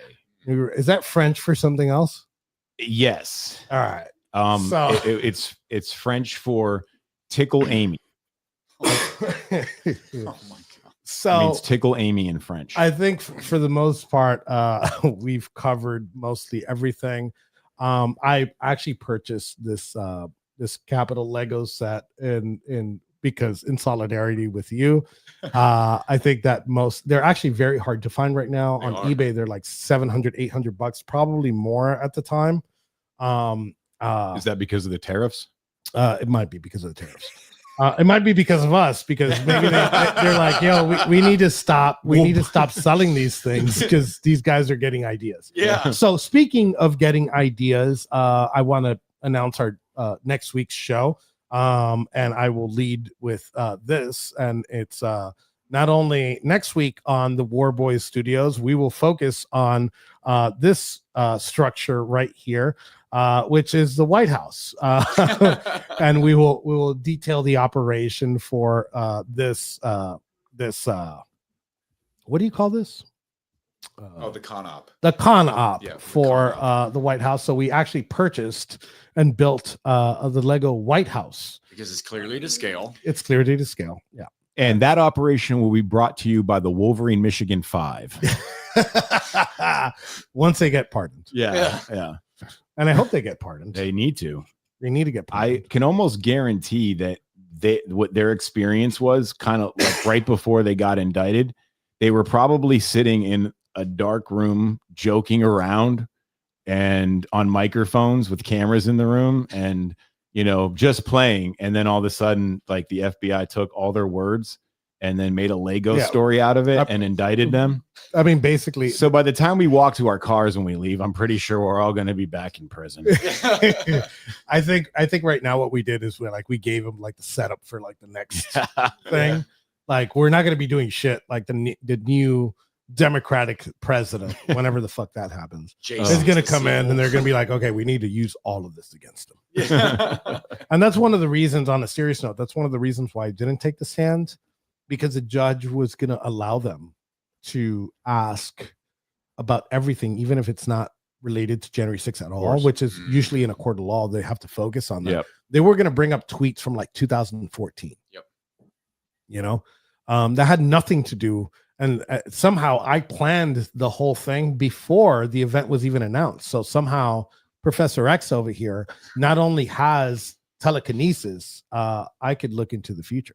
Is that French for something else? Yes. All right. So it's French for tickle Amy. Oh my god. So it means tickle Amy in French. I think for the most part, we've covered mostly everything. I actually purchased this Capitol Lego set because in solidarity with you. I think that they're actually very hard to find right now on eBay. They're like $700-$800, probably more at the time. Is that because of the tariffs? It might be because of the tariffs. It might be because of us, because maybe they're like, yo, we need to stop. We need to stop selling these things because these guys are getting ideas. Yeah. So speaking of getting ideas, I want to announce our next week's show. And I will lead with this, and it's not only next week on the War Boys Studios. We will focus on this structure right here, which is the White House, and we will detail the operation for this. What do you call this? The con op. The con op for the White House. So we actually purchased and built the Lego White House because it's clearly to scale. It's clearly to scale. Yeah. And that operation will be brought to you by the Wolverine Michigan 5. Once they get pardoned. Yeah. And I hope they get pardoned. They need to. They need to get pardoned. I can almost guarantee that what their experience was kind of like right before they got indicted. They were probably sitting in a dark room joking around and on microphones with cameras in the room and, just playing. And then all of a sudden, like the FBI took all their words and then made a Lego story out of it and indicted them. I mean, basically. So by the time we walk to our cars when we leave, I'm pretty sure we're all going to be back in prison. I think right now what we did is we gave them like the setup for like the next thing. Yeah. Like we're not going to be doing shit like the new Democratic president, whenever the fuck that happens, is going to come in and they're going to be like, okay, we need to use all of this against him. Yeah. And that's one of the reasons, on a serious note, that's one of the reasons why I didn't take the stand, because the judge was going to allow them to ask about everything, even if it's not related to January 6th at all, which is usually in a court of law, they have to focus on that. Yep. They were going to bring up tweets from like 2014. Yep. That had nothing to do. And somehow I planned the whole thing before the event was even announced. So somehow Professor X over here not only has telekinesis, I could look into the future.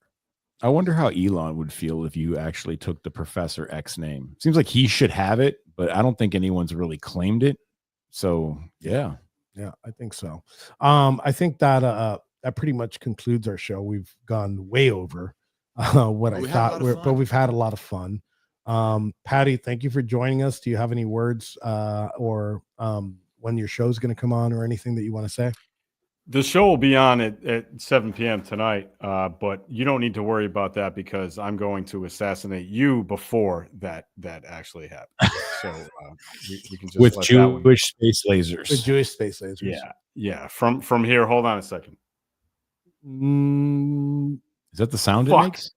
I wonder how Elon would feel if you actually took the Professor X name. Seems like he should have it, but I don't think anyone's really claimed it. So yeah, I think so. I think that that pretty much concludes our show. We've gone way over what I thought, but we've had a lot of fun. Patty, thank you for joining us. Do you have any words or when your show's going to come on or anything that you want to say? The show will be on at 7 p.m. tonight, but you don't need to worry about that because I'm going to assassinate you before that actually happens. So we can just with Jewish space lasers. With Jewish space lasers. Yeah. From here, hold on a second. Is that the sound it makes?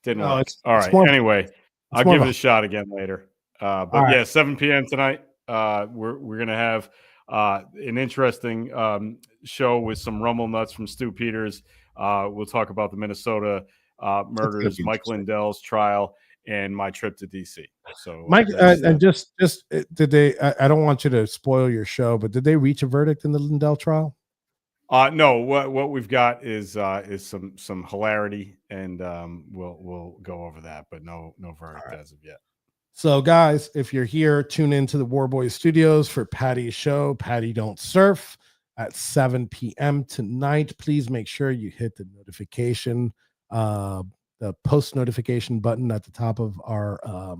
Didn't work. All right. Anyway, I'll give it a shot again later. But 7 p.m. tonight. We're gonna have an interesting show with some rumble nuts from Stu Peters. We'll talk about the Minnesota murders, Mike Lindell's trial, and my trip to DC. So, Mike, and just did they? I don't want you to spoil your show, but did they reach a verdict in the Lindell trial? No. What we've got is some hilarity, and we'll go over that, but no verdict as of yet. So, guys, if you're here, tune into the War Boys Studios for Patty's show, Patty Don't Surf, at 7 p.m. tonight. Please make sure you hit the notification, the post notification button at the top of our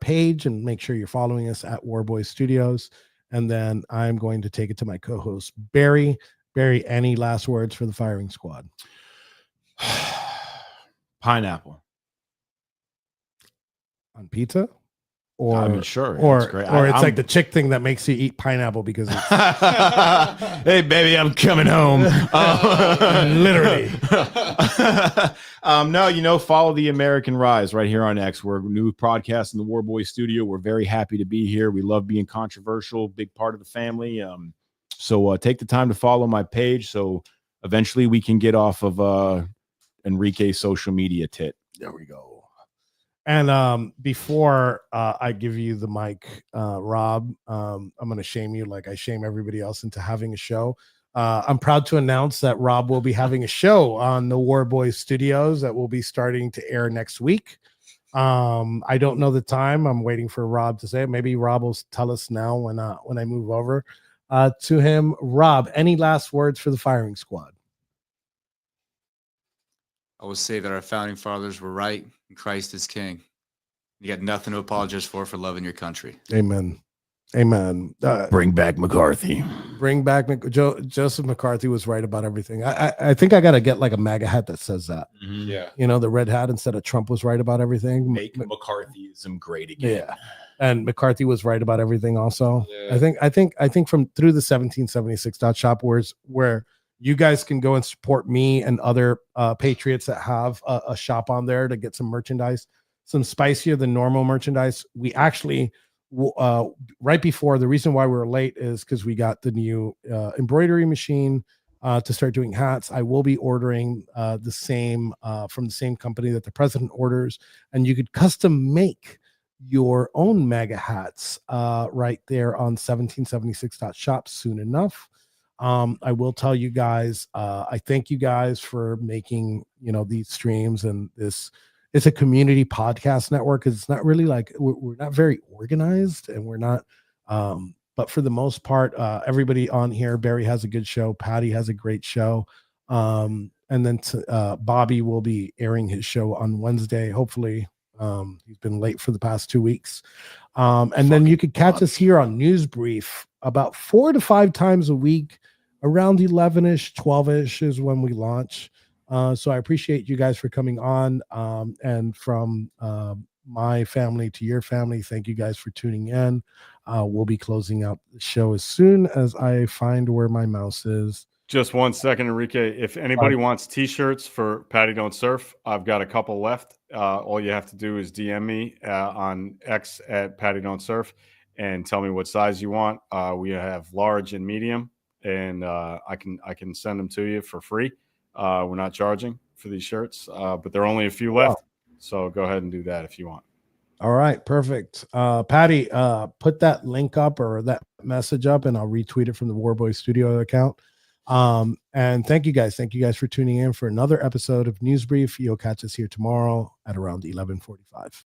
page, and make sure you're following us at War Boys Studios. And then I'm going to take it to my co-host, Barry. Barry, any last words for the firing squad? Pineapple. On pizza, or I'm sure, or it's like the chick thing that makes you eat pineapple because it's hey baby, I'm coming home. Literally. No, follow the American Rise right here on X. We're a new podcast in the War Boys studio. We're very happy to be here. We love being controversial, big part of the family. So take the time to follow my page so eventually we can get off of Enrique's social media tit. There we go. And before I give you the mic, Rob, I'm going to shame you like I shame everybody else into having a show. I'm proud to announce that Rob will be having a show on the War Boys Studios that will be starting to air next week. I don't know the time. I'm waiting for Rob to say it. Maybe Rob will tell us now when I move over to him. Rob, any last words for the firing squad? I will say that our founding fathers were right and Christ is king. You got nothing to apologize for loving your country. Amen. Bring back McCarthy. Bring back Joseph McCarthy was right about everything. I think I got to get like a MAGA hat that says that. Mm-hmm. Yeah. The red hat instead of Trump was right about everything. Make McCarthyism great again. Yeah. And McCarthy was right about everything also. Yeah. I think from through the 1776.shop where you guys can go and support me and other patriots that have a shop on there to get some merchandise, some spicier than normal merchandise. We actually, right before, the reason why we were late is because we got the new embroidery machine to start doing hats. I will be ordering the same from the same company that the president orders, and you could custom make your own MAGA hats right there on 1776.shop soon enough. I will tell you guys, I thank you guys for making, these streams, and it's a community podcast network. It's not really like we're not very organized, and we're not, but for the most part, everybody on here, Barry has a good show. Patty has a great show. And then Bobby will be airing his show on Wednesday. Hopefully, he's been late for the past 2 weeks. And then you could catch us here on News Brief about 4 to 5 times a week, around 11ish, 12ish is when we launch. So I appreciate you guys for coming on. And from my family to your family, thank you guys for tuning in. We'll be closing out the show as soon as I find where my mouse is. Just 1 second, Enrique. If anybody wants T-shirts for Patty Don't Surf, I've got a couple left. All you have to do is DM me on X at Patty Don't Surf and tell me what size you want. We have large and medium, and I can send them to you for free. We're not charging for these shirts, but there are only a few left. So go ahead and do that if you want. All right, perfect. Patty, put that link up or that message up, and I'll retweet it from the Warboy Studio account. And thank you guys for tuning in for another episode of News Brief. You'll catch us here tomorrow at around 11:45.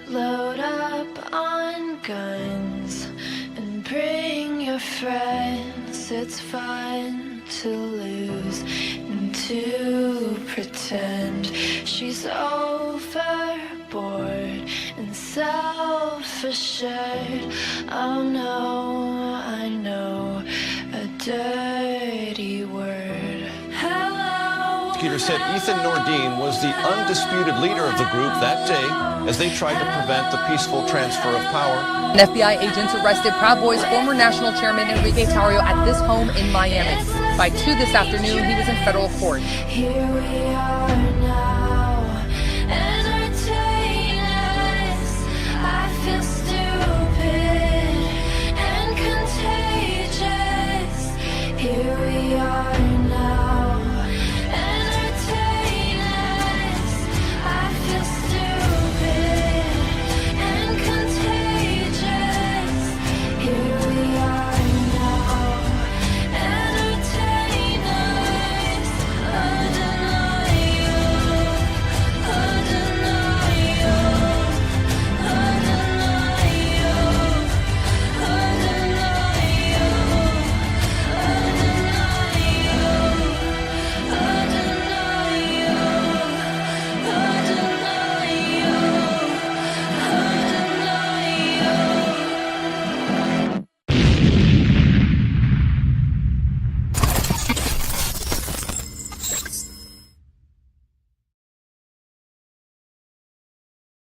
Load up on guns and bring your friends. It's fun to lose and to pretend. She's overboard and self-assured. Oh no, I know a dirty word. Hello. Prosecutor said Ethan Nordine was the undisputed leader of the group that day as they tried to prevent the peaceful transfer of power. And FBI agents arrested Proud Boys former national chairman Enrique Tarrio at this home in Miami. By 2 this afternoon, he was in federal court. Here we are.